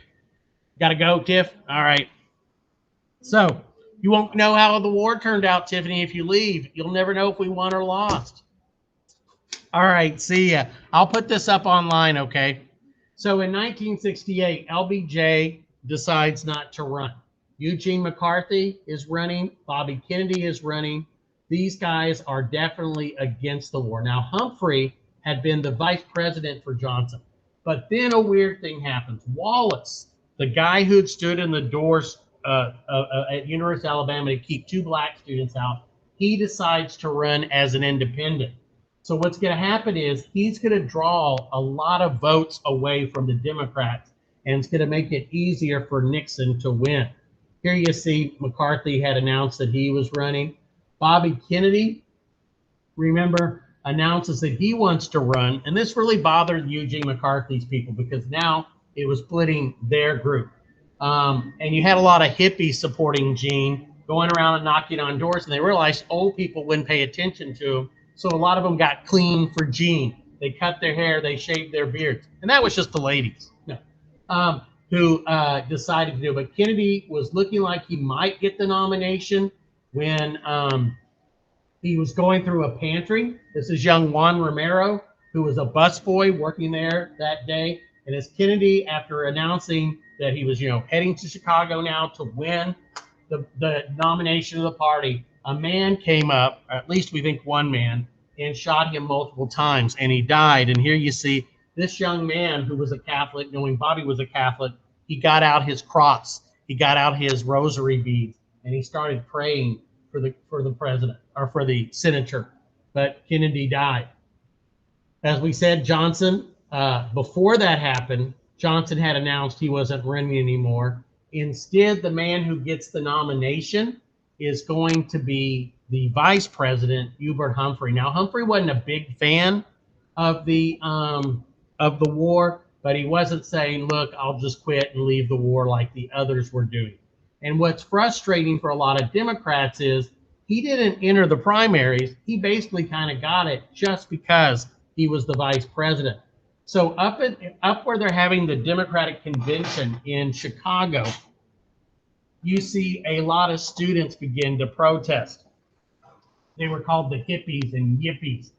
Got to go, Tiff? All right. So you won't know how the war turned out, Tiffany, if you leave. You'll never know if we won or lost. All right. See ya. I'll put this up online. Okay. So in 1968, LBJ decides not to run. Eugene McCarthy is running. Bobby Kennedy is running. These guys are definitely against the war. Now, Humphrey had been the vice president for Johnson. But then a weird thing happens. Wallace, the guy who had stood in the doors at University of Alabama to keep 2 black students out, he decides to run as an independent. So what's going to happen is he's going to draw a lot of votes away from the Democrats, and it's going to make it easier for Nixon to win. Here you see McCarthy had announced that he was running. Bobby Kennedy, remember, announces that he wants to run, and this really bothered Eugene McCarthy's people because now it was splitting their group. And you had a lot of hippies supporting Gene, going around and knocking on doors, and they realized old people wouldn't pay attention to him. So a lot of them got clean for Gene. They cut their hair, they shaved their beards. And that was just the ladies who decided to do it. But Kennedy was looking like he might get the nomination when he was going through a pantry. This is young Juan Romero, who was a busboy working there that day. And as Kennedy, after announcing that he was, heading to Chicago now to win the nomination of the party, a man came up, or at least we think one man, and shot him multiple times, and he died. And here you see this young man who was a Catholic, knowing Bobby was a Catholic, he got out his cross, he got out his rosary beads, and he started praying for the president, or for the senator. But Kennedy died. As we said, Johnson, before that happened, Johnson had announced he wasn't running anymore. Instead, the man who gets the nomination is going to be the vice president, Hubert Humphrey. Now, Humphrey wasn't a big fan of the war, but he wasn't saying, look, I'll just quit and leave the war like the others were doing. And what's frustrating for a lot of Democrats is he didn't enter the primaries. He basically kind of got it just because he was the vice president. So up where they're having the Democratic convention in Chicago, you see a lot of students begin to protest. They were called the hippies and yippies.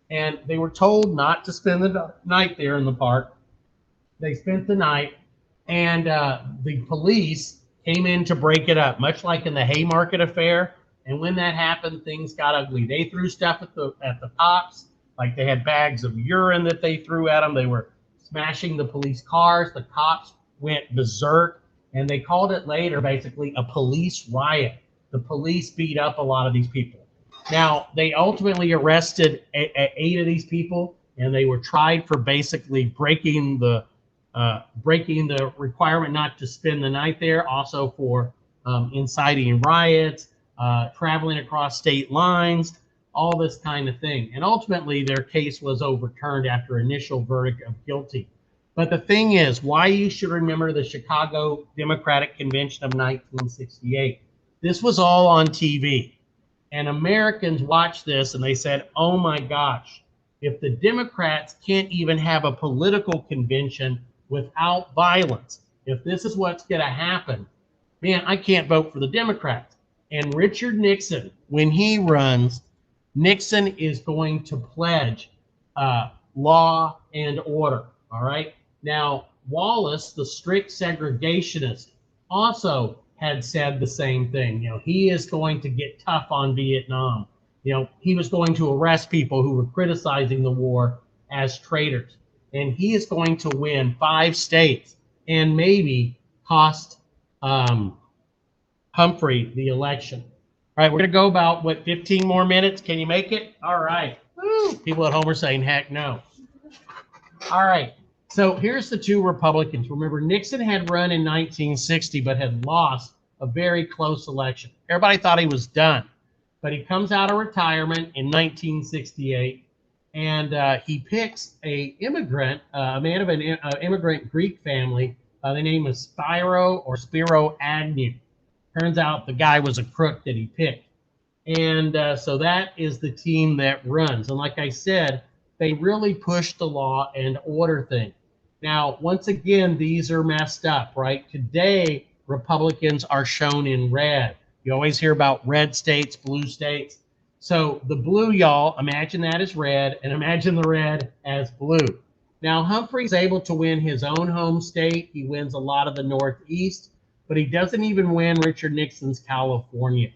And they were told not to spend the night there in the park. They spent the night, and the police came in to break it up, much like in the Haymarket affair. And when that happened, things got ugly. They threw stuff at the cops, like they had bags of urine that they threw at them. They were smashing the police cars. The cops went berserk, and they called it later basically a police riot. The police beat up a lot of these people. Now, they ultimately arrested 8 of these people, and they were tried for basically breaking the requirement not to spend the night there, also for inciting riots, traveling across state lines, all this kind of thing. And ultimately, their case was overturned after initial verdict of guilty. But the thing is, why you should remember the Chicago Democratic Convention of 1968. This was all on TV. And Americans watched this and they said, oh my gosh, if the Democrats can't even have a political convention without violence, if this is what's going to happen, man, I can't vote for the Democrats. And Richard Nixon, when he runs, Nixon is going to pledge law and order. All right. Now, Wallace, the strict segregationist, also had said the same thing. You know, he is going to get tough on Vietnam. You know, he was going to arrest people who were criticizing the war as traitors. And he is going to win 5 states and maybe cost Humphrey the election. All right, we're going to go about, 15 more minutes? Can you make it? All right. Woo. People at home are saying, heck no. All right. So here's the 2 Republicans. Remember, Nixon had run in 1960, but had lost a very close election. Everybody thought he was done. But he comes out of retirement in 1968, and he picks a immigrant, a man of an immigrant Greek family by the name of Spiro Agnew. Turns out the guy was a crook that he picked. And so that is the team that runs. And like I said, they really push the law and order thing. Now, once again, these are messed up, right? Today, Republicans are shown in red. You always hear about red states, blue states. So the blue, y'all, imagine that as red, and imagine the red as blue. Now, Humphrey's able to win his own home state. He wins a lot of the Northeast, but he doesn't even win Richard Nixon's California.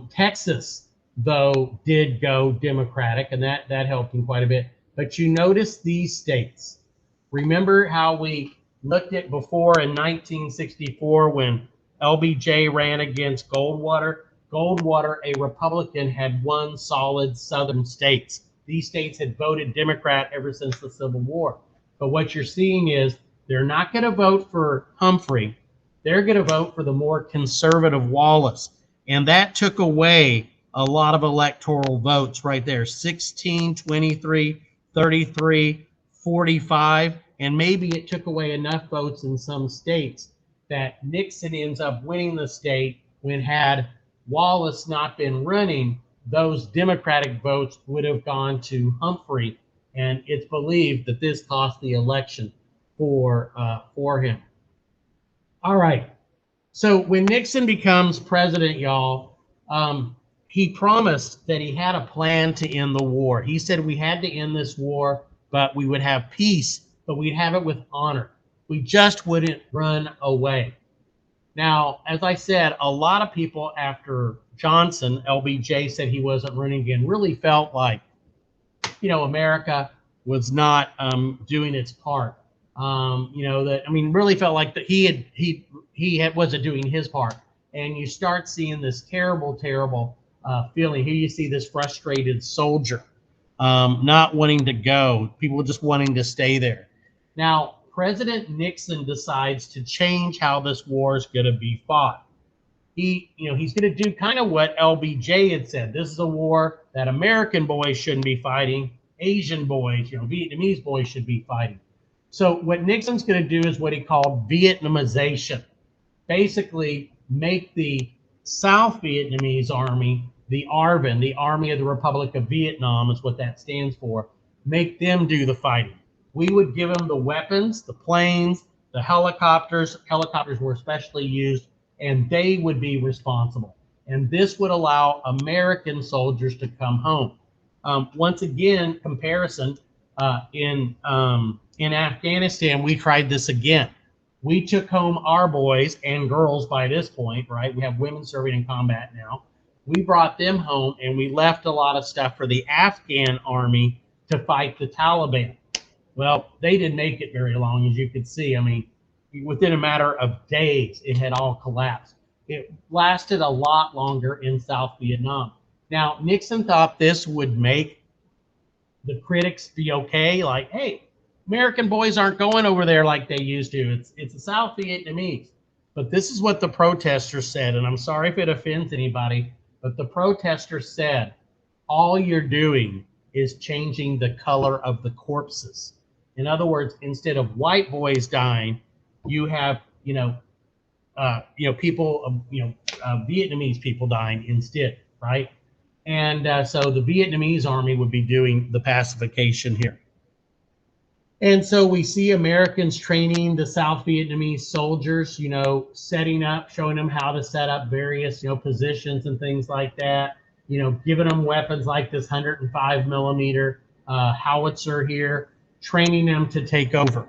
Texas, though, did go Democratic, and that helped him quite a bit. But you notice these states. Remember how we looked at before in 1964 when LBJ ran against Goldwater? Goldwater, a Republican, had won solid southern states. These states had voted Democrat ever since the Civil War. But what you're seeing is they're not going to vote for Humphrey. They're going to vote for the more conservative Wallace. And that took away a lot of electoral votes right there. 16, 23, 33, 45, and maybe it took away enough votes in some states that Nixon ends up winning the state when had Wallace not been running, those Democratic votes would have gone to Humphrey, and it's believed that this cost the election for him. All right. So when Nixon becomes president, y'all, he promised that he had a plan to end the war. He said we had to end this war, but we would have peace, but we'd have it with honor. We just wouldn't run away. Now, as I said, a lot of people after Johnson, LBJ said he wasn't running again, really felt like, America was not doing its part. Really felt like that he wasn't doing his part. And you start seeing this terrible, terrible feeling. Here you see this frustrated soldier not wanting to go, people just wanting to stay there. Now, President Nixon decides to change how this war is going to be fought. He's going to do kind of what LBJ had said. This is a war that American boys shouldn't be fighting. Asian boys, Vietnamese boys should be fighting. So what Nixon's going to do is what he called Vietnamization. Basically, make the South Vietnamese Army, the ARVN, the Army of the Republic of Vietnam is what that stands for, make them do the fighting. We would give them the weapons, the planes, the helicopters. Helicopters were especially used, and they would be responsible. And this would allow American soldiers to come home. Once again, comparison, in Afghanistan, we tried this again. We took home our boys and girls by this point, right? We have women serving in combat now. We brought them home, and we left a lot of stuff for the Afghan army to fight the Taliban. Well, they didn't make it very long, as you could see. I mean, within a matter of days, it had all collapsed. It lasted a lot longer in South Vietnam. Now, Nixon thought this would make the critics be okay, like, hey, American boys aren't going over there like they used to. It's the South Vietnamese. But this is what the protesters said, and I'm sorry if it offends anybody, but the protesters said, all you're doing is changing the color of the corpses. In other words, instead of white boys dying, you have, people, Vietnamese people dying instead, right? And so the Vietnamese army would be doing the pacification here. And so we see Americans training the South Vietnamese soldiers, setting up, showing them how to set up various, positions and things like that, giving them weapons like this 105 millimeter howitzer here, training them to take over.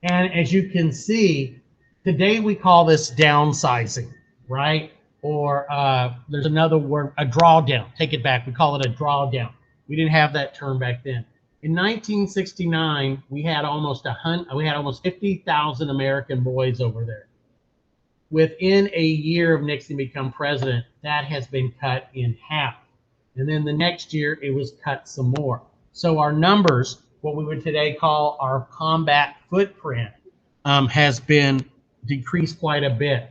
And as you can see, today we call this downsizing, right? Or there's another word, a drawdown. Take it back. We call it a drawdown. We didn't have that term back then. In 1969, we had almost 50,000 American boys over there. Within a year of Nixon becoming president, that has been cut in half. And then the next year, it was cut some more. So our numbers, what we would today call our combat footprint, has been decreased quite a bit.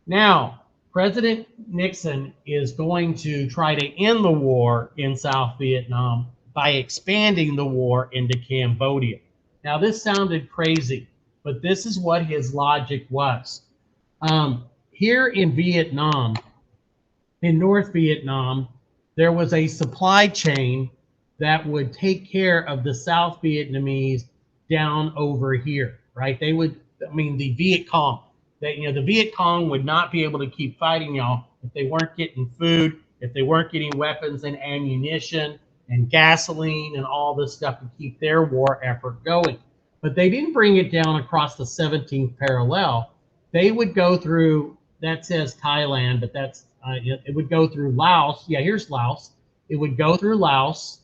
Now, President Nixon is going to try to end the war in South Vietnam by expanding the war into Cambodia. Now, this sounded crazy, but this is what his logic was. Here in Vietnam, in North Vietnam, there was a supply chain that would take care of the South Vietnamese down over here, right? They would, the Viet Cong, the Viet Cong would not be able to keep fighting y'all if they weren't getting food, if they weren't getting weapons and ammunition and gasoline and all this stuff to keep their war effort going. But they didn't bring it down across the 17th parallel. They would go through, that says Thailand, but that's, it would go through Laos. Yeah, here's Laos. It would go through Laos.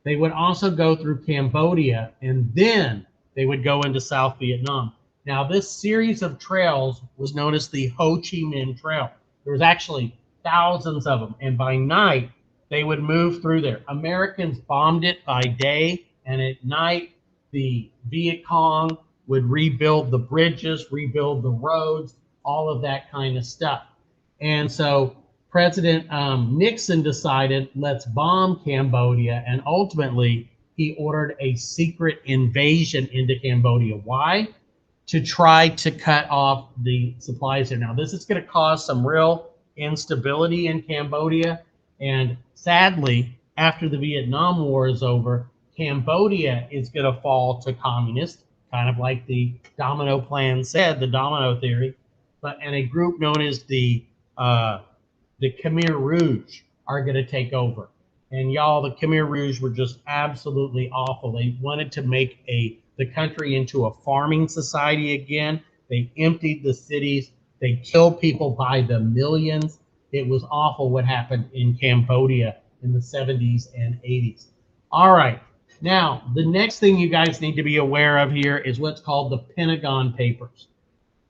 They would also go through Cambodia, and then they would go into South Vietnam. Now, this series of trails was known as the Ho Chi Minh Trail. There was actually thousands of them, and by night, they would move through there. Americans bombed it by day, and at night, the Viet Cong would rebuild the bridges, rebuild the roads, all of that kind of stuff. And so President Nixon decided, let's bomb Cambodia, and ultimately, he ordered a secret invasion into Cambodia. Why? To try to cut off the supplies there. Now, this is going to cause some real instability in Cambodia. And sadly, after the Vietnam War is over, Cambodia is going to fall to communist, kind of like the domino plan said, the domino theory. And a group known as the Khmer Rouge are going to take over. And y'all, the Khmer Rouge were just absolutely awful. They wanted to make the country into a farming society again. They emptied the cities. They killed people by the millions. It was awful what happened in Cambodia in the 70s and 80s. All right. Now, the next thing you guys need to be aware of here is what's called the Pentagon Papers.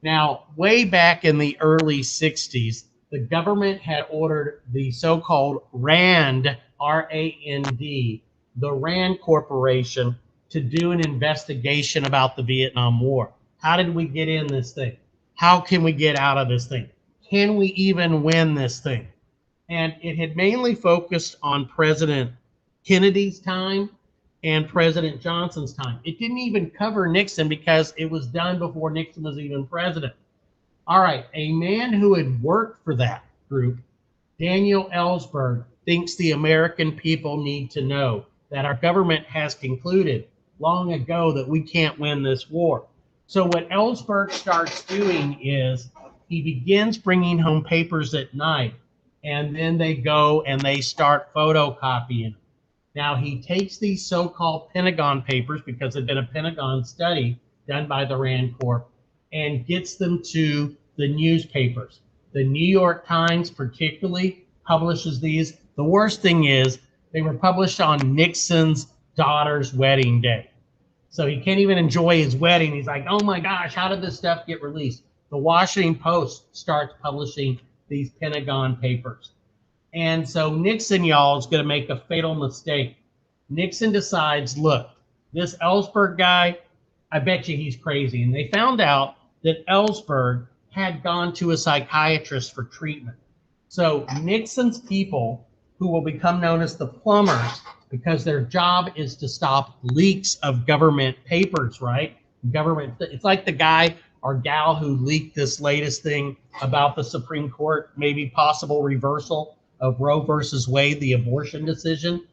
Now, way back in the early 60s, the government had ordered the so-called RAND, R-A-N-D, the RAND Corporation, to do an investigation about the Vietnam War. How did we get in this thing? How can we get out of this thing? Can we even win this thing? And it had mainly focused on President Kennedy's time and President Johnson's time. It didn't even cover Nixon because it was done before Nixon was even president. All right, a man who had worked for that group, Daniel Ellsberg, thinks the American people need to know that our government has concluded long ago that we can't win this war. So what Ellsberg starts doing is he begins bringing home papers at night, and then they go and they start photocopying them. Now, he takes these so-called Pentagon Papers, because they've been a Pentagon study done by the RAND Corp, and gets them to the newspapers. The New York Times particularly publishes these. The worst thing is they were published on Nixon's daughter's wedding day. So he can't even enjoy his wedding. He's like, oh my gosh, how did this stuff get released? The Washington Post starts publishing these Pentagon papers. And so Nixon, y'all, is going to make a fatal mistake. Nixon decides, look, this Ellsberg guy, I bet you he's crazy. And they found out that Ellsberg had gone to a psychiatrist for treatment. So Nixon's people, who will become known as the plumbers, because their job is to stop leaks of government papers, right? Government, it's like the guy or gal who leaked this latest thing about the Supreme Court, maybe possible reversal of Roe versus Wade, the abortion decision.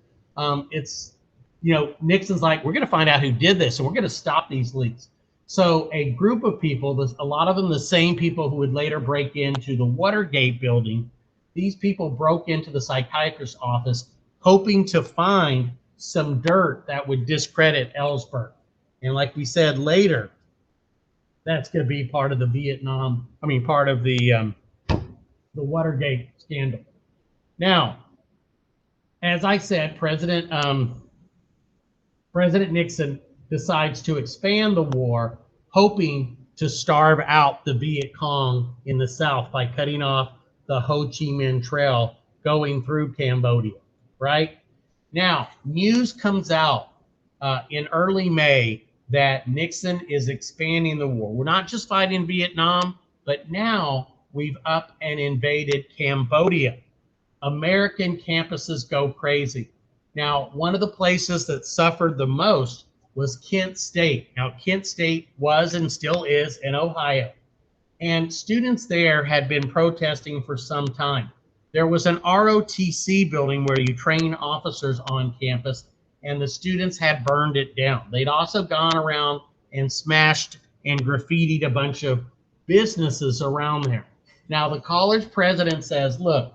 It's, Nixon's like, we're going to find out who did this, and we're going to stop these leaks. So a group of people, a lot of them the same people who would later break into the Watergate building, these people broke into the psychiatrist's office hoping to find some dirt that would discredit Ellsberg. And like we said later, that's going to be part of the part of the Watergate scandal. Now, as I said, President Nixon decides to expand the war, hoping to starve out the Viet Cong in the South by cutting off the Ho Chi Minh Trail going through Cambodia, right? Now, news comes out in early May that Nixon is expanding the war. We're not just fighting Vietnam, but now we've up and invaded Cambodia. American campuses go crazy. Now, one of the places that suffered the most was Kent State. Now, Kent State was and still is in Ohio. And students there had been protesting for some time. There was an ROTC building where you train officers on campus, and the students had burned it down. They'd also gone around and smashed and graffitied a bunch of businesses around there. Now, the college president says, look,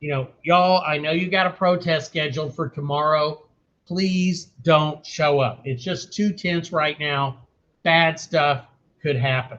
y'all, I know you got a protest scheduled for tomorrow. Please don't show up. It's just too tense right now. Bad stuff could happen.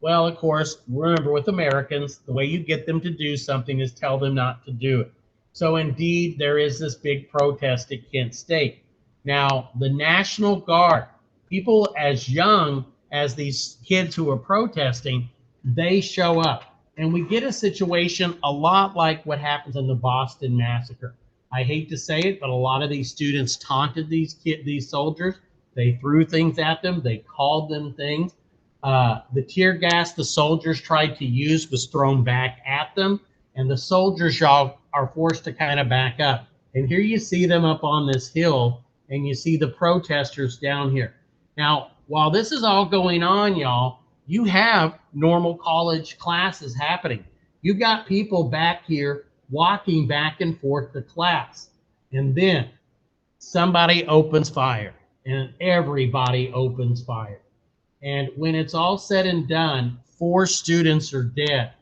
Well, of course, remember with Americans, the way you get them to do something is tell them not to do it. So indeed, there is this big protest at Kent State. Now, the National Guard, people as young as these kids who are protesting, they show up. And we get a situation a lot like what happens in the Boston Massacre. I hate to say it, but a lot of these students taunted these soldiers. They threw things at them. They called them things. The tear gas the soldiers tried to use was thrown back at them, and the soldiers, y'all, are forced to kind of back up. And here you see them up on this hill, and you see the protesters down here. Now, while this is all going on, y'all, you have normal college classes happening. You got people back here walking back and forth to class. And then somebody opens fire, and everybody opens fire. And when it's all said and done, 4 students are dead.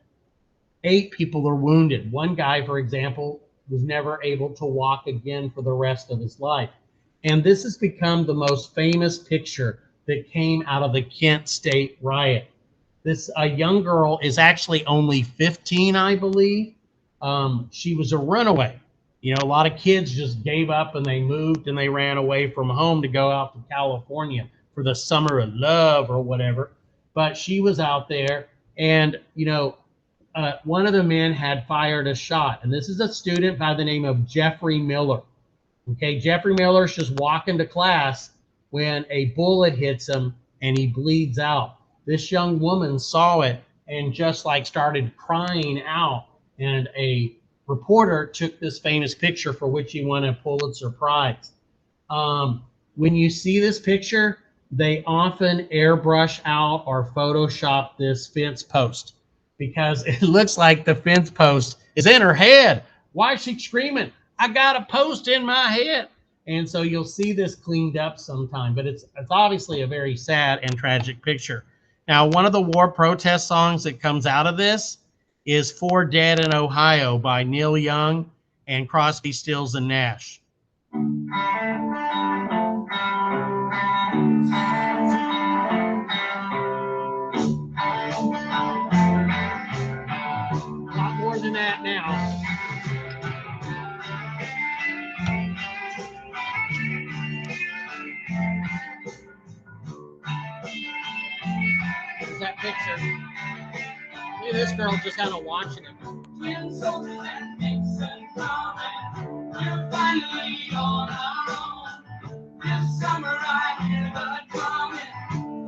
8 people are wounded. One guy, for example, was never able to walk again for the rest of his life. And this has become the most famous picture that came out of the Kent State riot. This young girl is actually only 15, I believe. She was a runaway. A lot of kids just gave up and they moved and they ran away from home to go out to California for the summer of love or whatever. But she was out there, and one of the men had fired a shot. And this is a student by the name of Jeffrey Miller. Okay, Jeffrey Miller's just walking to class when a bullet hits him and he bleeds out. This young woman saw it and just started crying out. And a reporter took this famous picture for which he won a Pulitzer Prize. When you see this picture, they often airbrush out or Photoshop this fence post because it looks like the fence post is in her head. Why is she screaming? I got a post in my head. And so you'll see this cleaned up sometime, but it's obviously a very sad and tragic picture. Now, one of the war protest songs that comes out of this is 4 Dead in Ohio by Neil Young and Crosby, Stills, and Nash. A lot more than that now. concert. Look at this girl just kind of watching it.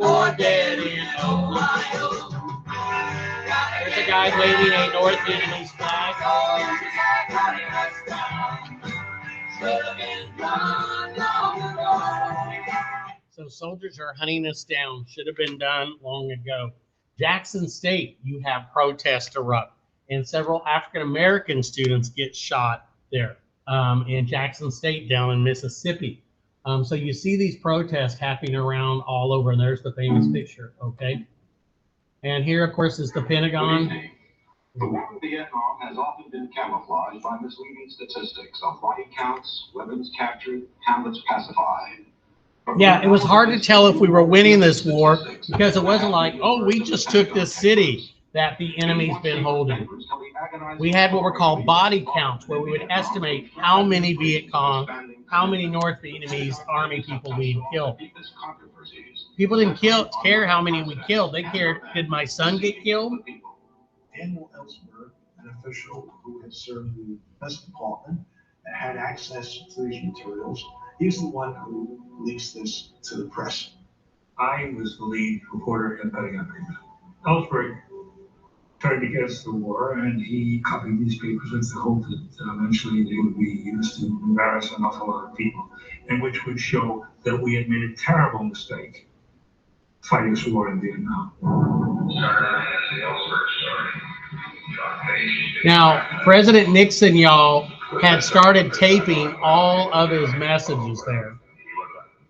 Forgetting Ohio. There's a guy waving a North Vietnamese flag. So soldiers are hunting us down. Should have been done long ago. Jackson State, you have protests erupt, and several African American students get shot there in Jackson State down in Mississippi. So you see these protests happening around all over, and there's the famous picture, okay? And here, of course, is the Pentagon. The war in Vietnam has often been camouflaged by misleading statistics of body counts, weapons captured, hamlets pacified. Yeah, it was hard to tell if we were winning this war because it wasn't like, oh, we just took this city that the enemy's been holding. We had what were called body counts, where we would estimate how many Viet Cong, how many North Vietnamese army people we killed. People didn't care how many we killed. They cared, did my son get killed? Daniel Ellsberg, an official who had served in the Defense Department and had access to these materials, he's the one who leaks this to the press. I was the lead reporter in Pentagon Agreement. Ellsberg tried to get us the war, and he copied these papers with the hope that eventually they would be used to embarrass an awful lot of people, and which would show that we had made a terrible mistake fighting this war in Vietnam. Now, President Nixon, y'all, had started taping all of his messages there.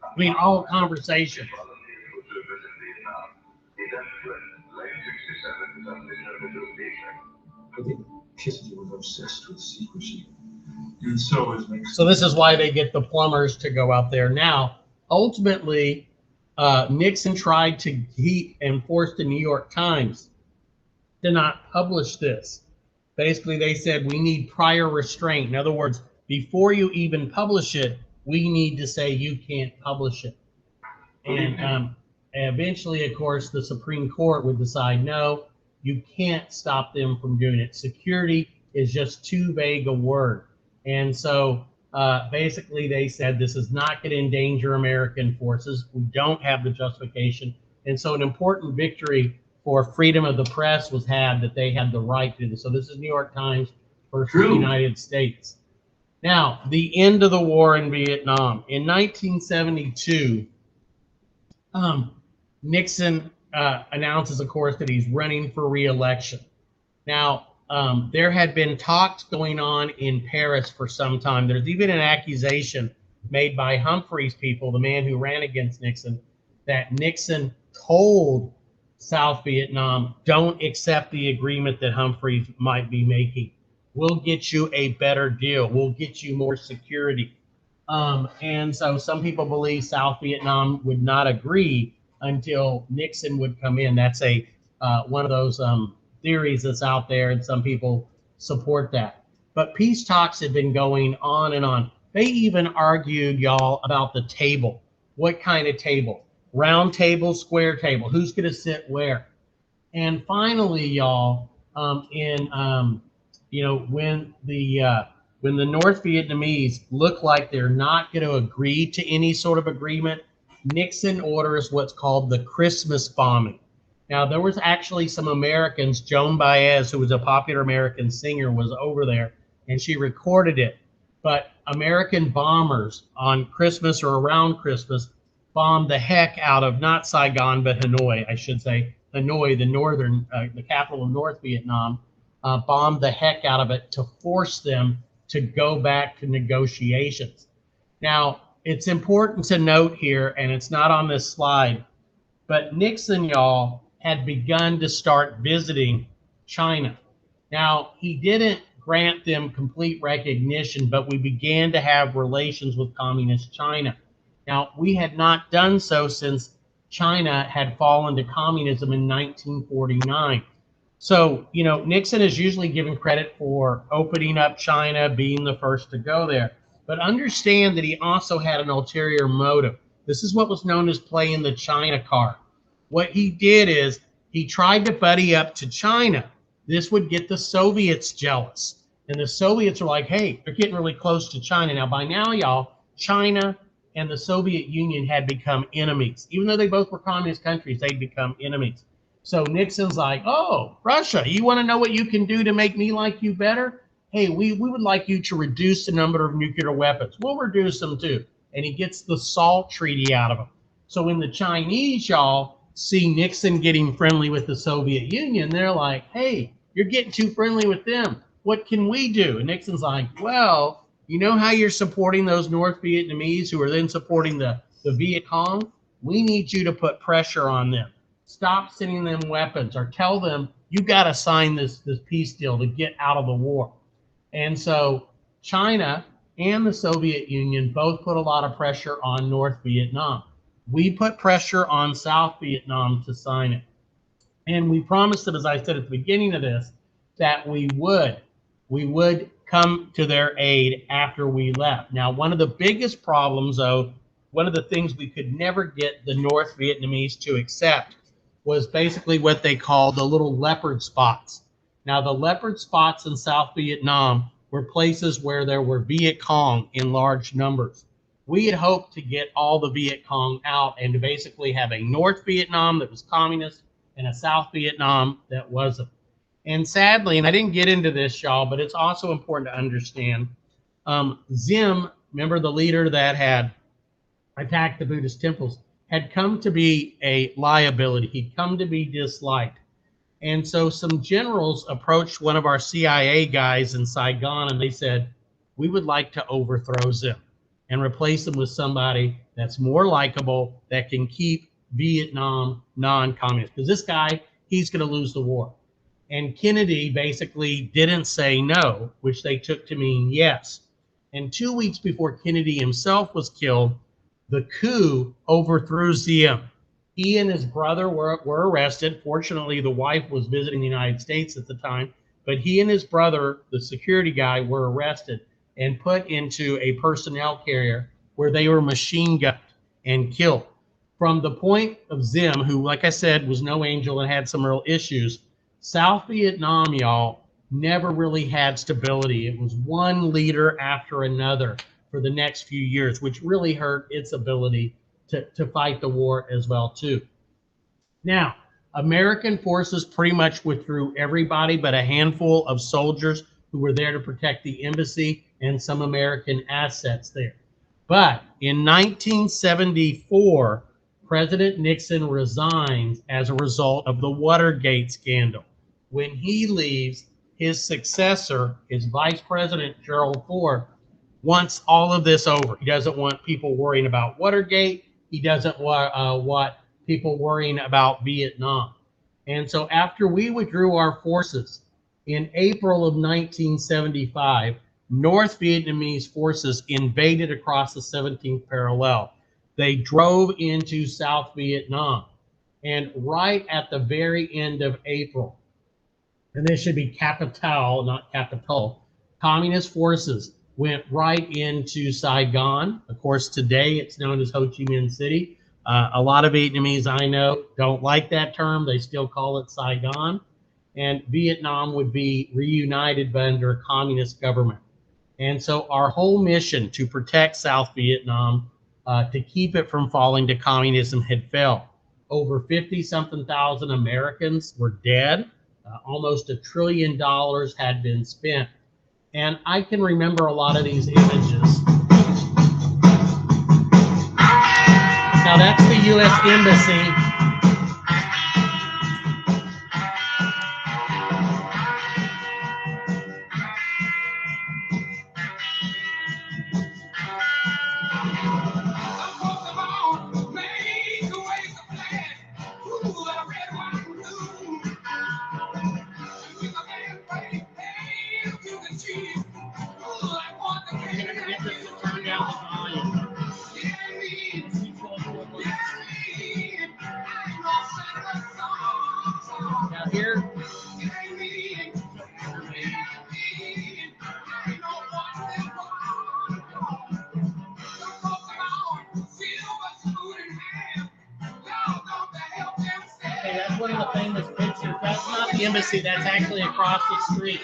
I mean, all conversations. I think Kissinger was obsessed with secrecy, and so was Nixon. So this is why they get the plumbers to go out there. Now, ultimately, Nixon tried to keep and force the New York Times to not publish this. Basically, they said we need prior restraint. In other words, before you even publish it, we need to say you can't publish it. And eventually, of course, the Supreme Court would decide, no, you can't stop them from doing it. Security is just too vague a word. And so basically they said this is not going to endanger American forces. We don't have the justification. And so an important victory for freedom of the press was had that they had the right to do this. So this is New York Times versus the United States. Now, the end of the war in Vietnam. In 1972, Nixon announces, of course, that he's running for re-election. Now, there had been talks going on in Paris for some time. There's even an accusation made by Humphrey's people, the man who ran against Nixon, that Nixon told South Vietnam, don't accept the agreement that Humphreys might be making. We'll get you a better deal. We'll get you more security. And so some people believe South Vietnam would not agree until Nixon would come in. That's a one of those theories that's out there, and some people support that. But peace talks have been going on and on. They even argued, y'all, about the table. What kind of table? Round table, square table. Who's going to sit where? And finally, y'all, when the North Vietnamese look like they're not going to agree to any sort of agreement, Nixon orders what's called the Christmas bombing. Now, there was actually some Americans, Joan Baez, who was a popular American singer, was over there, and she recorded it. But American bombers on Christmas or around Christmas bombed the heck out of, not Saigon, but Hanoi, I should say. Hanoi, the capital of North Vietnam, bombed the heck out of it to force them to go back to negotiations. Now, it's important to note here, and it's not on this slide, but Nixon, y'all, had begun to start visiting China. Now, he didn't grant them complete recognition, but we began to have relations with communist China. Now, we had not done so since China had fallen to communism in 1949. So, Nixon is usually given credit for opening up China, being the first to go there. But understand that he also had an ulterior motive. This is what was known as playing the China card. What he did is He tried to buddy up to China. This would get the Soviets jealous. And the Soviets were like, hey, they're getting really close to China. Now, by now, y'all, China and the Soviet Union had become enemies. Even though they both were communist countries, they'd become enemies. So Nixon's like, oh, Russia, you want to know what you can do to make me like you better? Hey, we would like you to reduce the number of nuclear weapons. We'll reduce them too. And he gets the SALT Treaty out of them. So when the Chinese, y'all, see Nixon getting friendly with the Soviet Union, they're like, hey, you're getting too friendly with them. What can we do? And Nixon's like, well, you know how you're supporting those North Vietnamese who are then supporting the Viet Cong? We need you to put pressure on them. Stop sending them weapons, or tell them you got to sign this peace deal to get out of the war. And so China and the Soviet Union both put a lot of pressure on North Vietnam. We put pressure on South Vietnam to sign it. And we promised them, as I said at the beginning of this, that we would come to their aid after we left. Now, one of the biggest problems, though, one of the things we could never get the North Vietnamese to accept was basically what they called the little leopard spots. Now, the leopard spots in South Vietnam were places where there were Viet Cong in large numbers. We had hoped to get all the Viet Cong out and to basically have a North Vietnam that was communist and a South Vietnam that wasn't. And sadly, and I didn't get into this, y'all, but it's also important to understand, Diem, remember the leader that had attacked the Buddhist temples, had come to be a liability. He'd come to be disliked. And so some generals approached one of our CIA guys in Saigon, and they said, we would like to overthrow Diem and replace him with somebody that's more likable, that can keep Vietnam non-communist. Because this guy, he's going to lose the war. And Kennedy basically didn't say no, which they took to mean yes. And 2 weeks before Kennedy himself was killed, the coup overthrew Diem. He and his brother were arrested. Fortunately, the wife was visiting the United States at the time, but he and his brother, the security guy, were arrested and put into a personnel carrier where they were machine gunned and killed. From the point of Diem, who, like I said, was no angel and had some real issues, South Vietnam, y'all, never really had stability. It was one leader after another for the next few years, which really hurt its ability to fight the war as well, too. Now, American forces pretty much withdrew everybody but a handful of soldiers who were there to protect the embassy and some American assets there. But in 1974, President Nixon resigns as a result of the Watergate scandal. When he leaves, his successor, his Vice President, Gerald Ford, wants all of this over. He doesn't want people worrying about Watergate. He doesn't want people worrying about Vietnam. And so after we withdrew our forces in April of 1975, North Vietnamese forces invaded across the 17th parallel. They drove into South Vietnam. And right at the very end of April, and this should be Capital, not Capital, communist forces went right into Saigon. Of course, today it's known as Ho Chi Minh City. A lot of Vietnamese I know don't like that term. They still call it Saigon. And Vietnam would be reunited but under a communist government. And so our whole mission to protect South Vietnam, to keep it from falling to communism, had failed. Over 50-something thousand Americans were dead. Almost $1 trillion had been spent. And I can remember a lot of these images. Now that's the U.S. Embassy. the embassy that's actually across the street.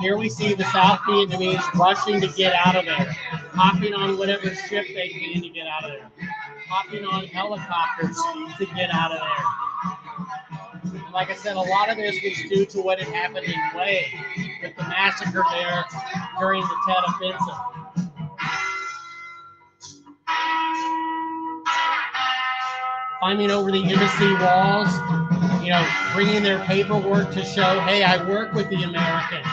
Here we see the South Vietnamese rushing to get out of there, hopping on whatever ship they can to get out of there, hopping on helicopters to get out of there. Like I said, a lot of this was due to what had happened in Hue with the massacre there during the Tet Offensive. Climbing over the embassy walls, bringing their paperwork to show, hey, I work with the Americans.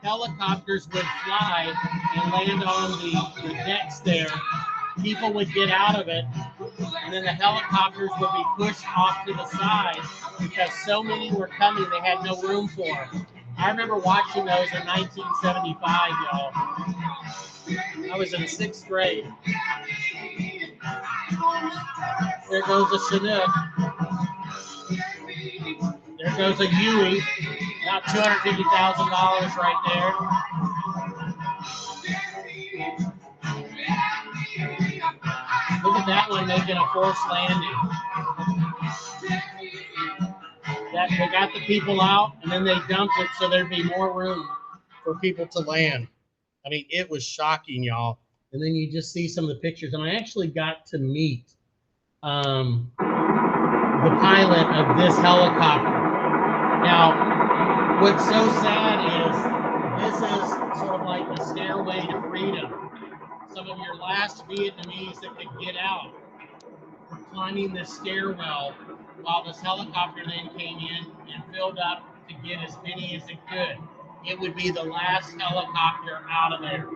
Helicopters would fly and land on the decks there. People would get out of it, and then the helicopters would be pushed off to the side because so many were coming, they had no room for them. I remember watching those in 1975, y'all. I was in 6th grade. There goes a Chinook. There goes a Huey. About $250,000 right there. Look at that one making a forced landing. They got the people out, and then they dumped it so there'd be more room for people to land. I mean, it was shocking, y'all. And then you just see some of the pictures. And I actually got to meet the pilot of this helicopter. Now, what's so sad is this is sort of like the stairway to freedom. Some of your last Vietnamese that could get out were climbing this stairwell while this helicopter then came in and filled up to get as many as it could. It would be the last helicopter out of there.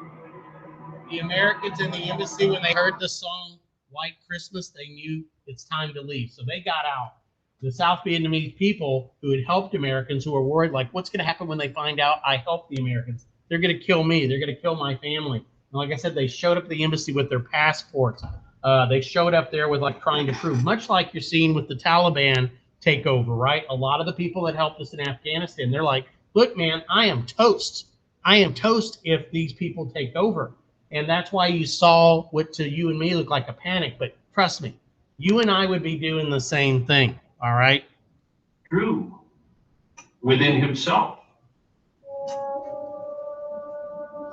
The Americans in the embassy, when they heard the song White Christmas, they knew it's time to leave. So they got out. The South Vietnamese people who had helped Americans, who were worried, like, what's going to happen when they find out I helped the Americans? They're going to kill me. They're going to kill my family. And like I said, they showed up at the embassy with their passports. They showed up there with, like, trying to prove, much like you're seeing with the Taliban takeover, right? A lot of the people that helped us in Afghanistan, they're like, look, man, I am toast. I am toast if these people take over. And that's why you saw what to you and me looked like a panic. But trust me, you and I would be doing the same thing. All right. True. Within himself.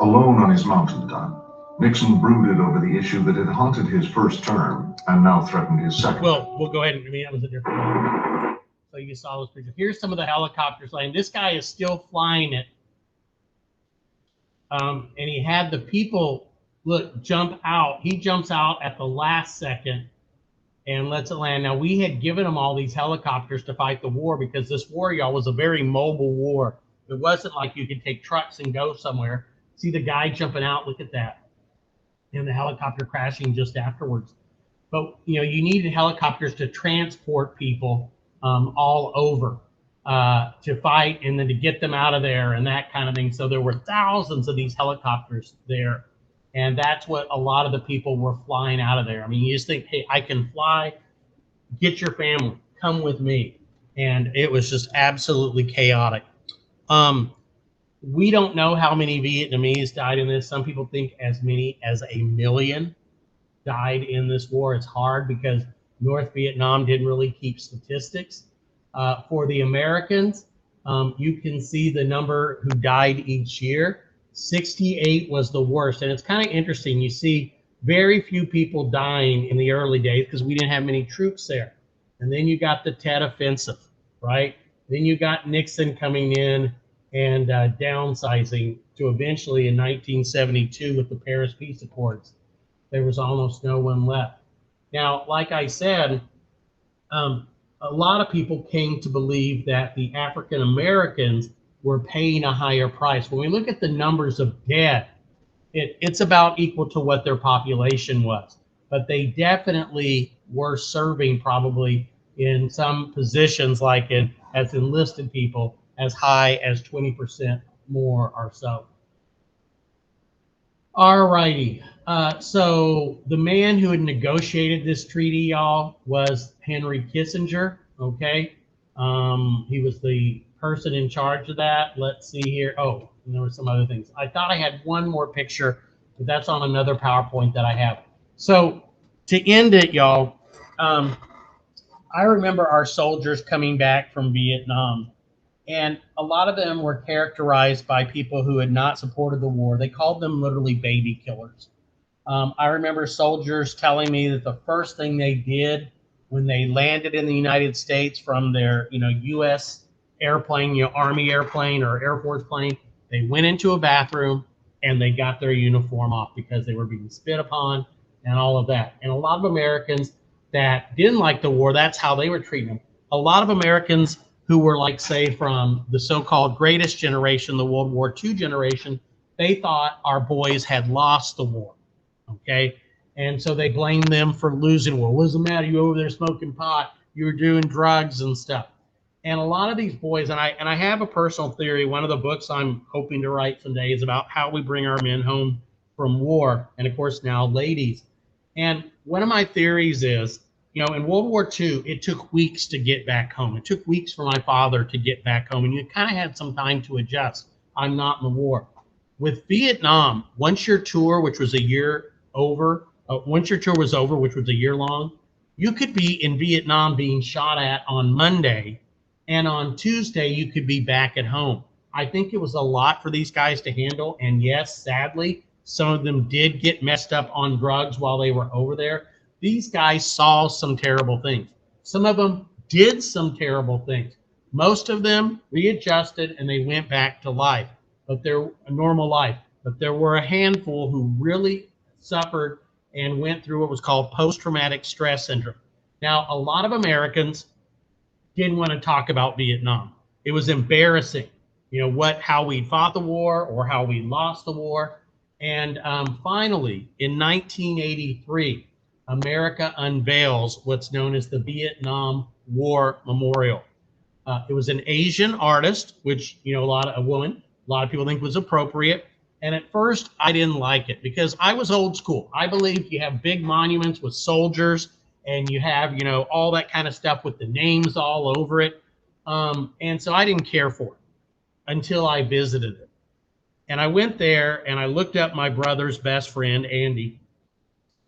Alone on his mountaintop, Nixon brooded over the issue that had haunted his first term and now threatened his second. Well, we'll go ahead and, that was a different one. So you saw those pictures. Here's some of the helicopters landing. This guy is still flying it. And he had the people, look, jump out. He jumps out at the last second and lets it land. Now, we had given them all these helicopters to fight the war because this war, y'all, was a very mobile war. It wasn't like you could take trucks and go somewhere. See the guy jumping out, look at that. And the helicopter crashing just afterwards. But, you needed helicopters to transport people all over to fight and then to get them out of there and that kind of thing. So there were thousands of these helicopters there. And that's what a lot of the people were flying out of there. I mean, you just think, hey, I can fly, get your family, come with me. And it was just absolutely chaotic. We don't know how many Vietnamese died in this. Some people think as many as 1 million died in this war. It's hard because North Vietnam didn't really keep statistics. For the Americans, you can see the number who died each year. 68 was the worst. And it's kind of interesting. You see very few people dying in the early days because we didn't have many troops there. And then you got the Tet Offensive, right? Then you got Nixon coming in and downsizing to eventually in 1972 with the Paris Peace Accords. There was almost no one left. Now, like I said, a lot of people came to believe that the African Americans were paying a higher price. When we look at the numbers of dead, it's about equal to what their population was. But they definitely were serving probably in some positions like as enlisted people as high as 20% more or so. All righty. So the man who had negotiated this treaty, y'all, was Henry Kissinger. Okay. He was the person in charge of that. Let's see here. Oh, and there were some other things. I thought I had one more picture, but that's on another PowerPoint that I have. So to end it, y'all, I remember our soldiers coming back from Vietnam, And a lot of them were characterized by people who had not supported the war. They called them literally baby killers. I remember soldiers telling me that the first thing they did when they landed in the United States from their, U.S. airplane, Army airplane or Air Force plane, they went into a bathroom and they got their uniform off because they were being spit upon and all of that. And a lot of Americans that didn't like the war, that's how they were treating them. A lot of Americans who were like, say, from the so-called greatest generation, the World War II generation, they thought our boys had lost the war. Okay. And so they blamed them for losing the war. What's the matter? You over there smoking pot, you were doing drugs and stuff. And a lot of these boys, and I have a personal theory. One of the books I'm hoping to write someday is about how we bring our men home from war. And of course, now ladies. And one of my theories is, in World War II, it took weeks to get back home. It took weeks for my father to get back home. And you kind of had some time to adjust. I'm not in the war. With Vietnam, once your tour, which was a year over, once your tour was over, which was a year long, you could be in Vietnam being shot at on Monday, and on Tuesday you could be back at home. I think it was a lot for these guys to handle, and yes, sadly, some of them did get messed up on drugs while they were over there. These guys saw some terrible things. Some of them did some terrible things. Most of them readjusted and they went back to life, but they're a normal life. But there were a handful who really suffered and went through what was called post-traumatic stress syndrome. Now, a lot of Americans didn't want to talk about Vietnam. It was embarrassing, how we fought the war or how we lost the war. And finally, in 1983, America unveils what's known as the Vietnam War Memorial. It was an Asian artist, which, a woman, a lot of people think was appropriate. And at first, I didn't like it because I was old school. I believed you have big monuments with soldiers and you have, all that kind of stuff with the names all over it. And so I didn't care for it until I visited it. And I went there and I looked up my brother's best friend, Andy.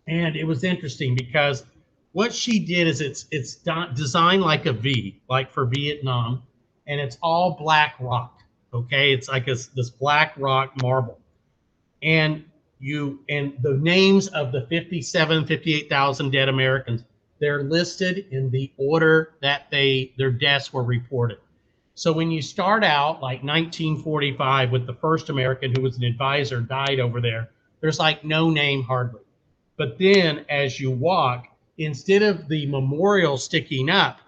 And it was interesting because what she did is it's designed like a V, like for Vietnam, and it's all black rock. Okay, it's like this black rock marble. And the names of the 58,000 dead Americans, they're listed in the order that their deaths were reported. So when you start out like 1945 with the first American who was an advisor died over there, there's like no name hardly. But then as you walk, instead of the memorial sticking up,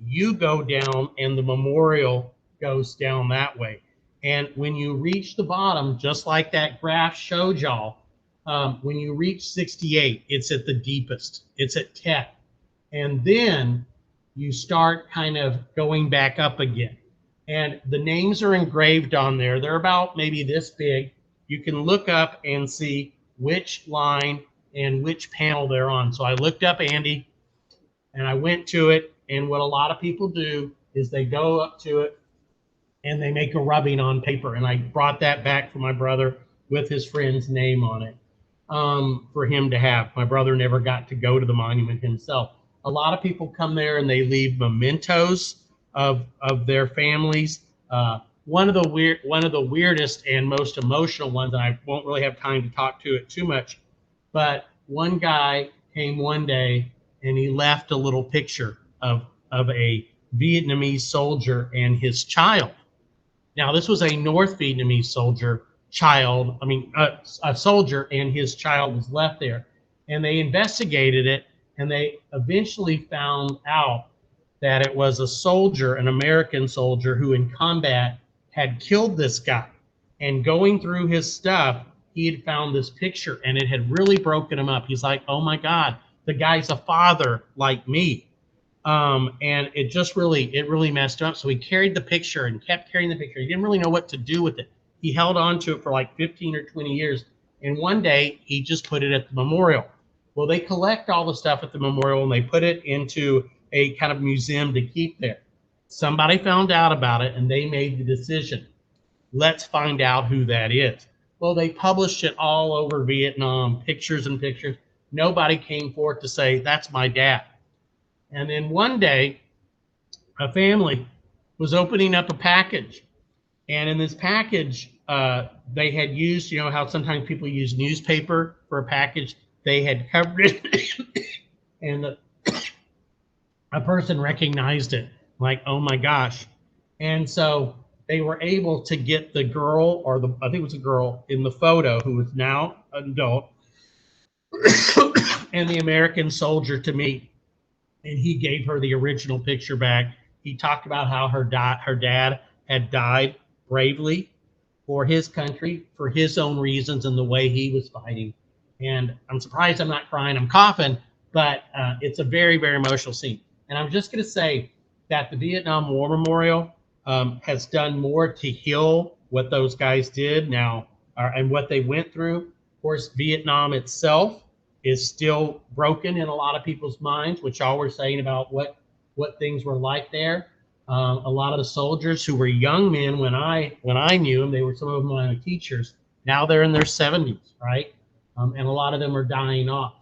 you go down and the memorial goes down that way. And when you reach the bottom, just like that graph showed y'all, when you reach 68, it's at the deepest. It's at 10. And then you start kind of going back up again. And the names are engraved on there. They're about maybe this big. You can look up and see which line and which panel they're on. So I looked up Andy and I went to it. And what a lot of people do is they go up to it and they make a rubbing on paper. And I brought that back for my brother with his friend's name on it for him to have. My brother never got to go to the monument himself. A lot of people come there and they leave mementos of their families. One of the weirdest and most emotional ones, and I won't really have time to talk to it too much, but one guy came one day and he left a little picture of a Vietnamese soldier and his child. Now, this was a North Vietnamese soldier a soldier and his child was left there. And they investigated it and they eventually found out that it was a soldier, an American soldier, who in combat had killed this guy. And going through his stuff, he had found this picture and it had really broken him up. He's like, oh my God, the guy's a father like me. And it really messed him up. So he carried the picture and kept carrying the picture. He didn't really know what to do with it. He held on to it for like 15 or 20 years. And one day he just put it at the memorial. Well, they collect all the stuff at the memorial and they put it into a kind of museum to keep there. Somebody found out about it and they made the decision. Let's find out who that is. Well, they published it all over Vietnam, pictures and pictures. Nobody came forth to say, that's my dad. And then one day, a family was opening up a package. And in this package, they had used, you know how sometimes people use newspaper for a package? They had covered it, and a person recognized it, like, oh my gosh. And so they were able to get the girl, or I think it was a girl in the photo, who is now an adult, and the American soldier to meet. And he gave her the original picture back. He talked about how her dad had died bravely for his country, for his own reasons and the way he was fighting. And I'm surprised I'm not crying, I'm coughing, but it's a very, very emotional scene. And I'm just going to say that the Vietnam War Memorial has done more to heal what those guys did now and what they went through. Of course, Vietnam itself is still broken in a lot of people's minds, which y'all were saying about what things were like there. A lot of the soldiers who were young men when I knew them, they were some of them my teachers. Now they're in their 70s, right? And a lot of them are dying off.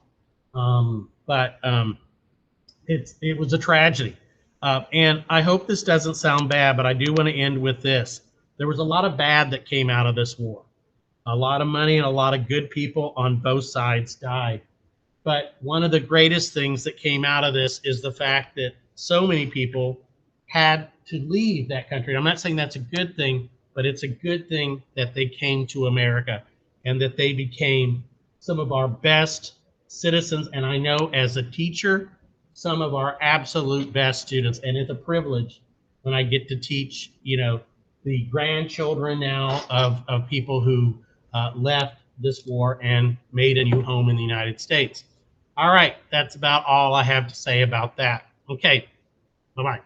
It was a tragedy. And I hope this doesn't sound bad, but I do want to end with this. There was a lot of bad that came out of this war. A lot of money and a lot of good people on both sides died. But one of the greatest things that came out of this is the fact that so many people had to leave that country. I'm not saying that's a good thing, but it's a good thing that they came to America and that they became some of our best citizens. And I know as a teacher, some of our absolute best students. And it's a privilege when I get to teach, you know, the grandchildren now of people who left this war and made a new home in the United States. All right, that's about all I have to say about that. Okay, bye-bye.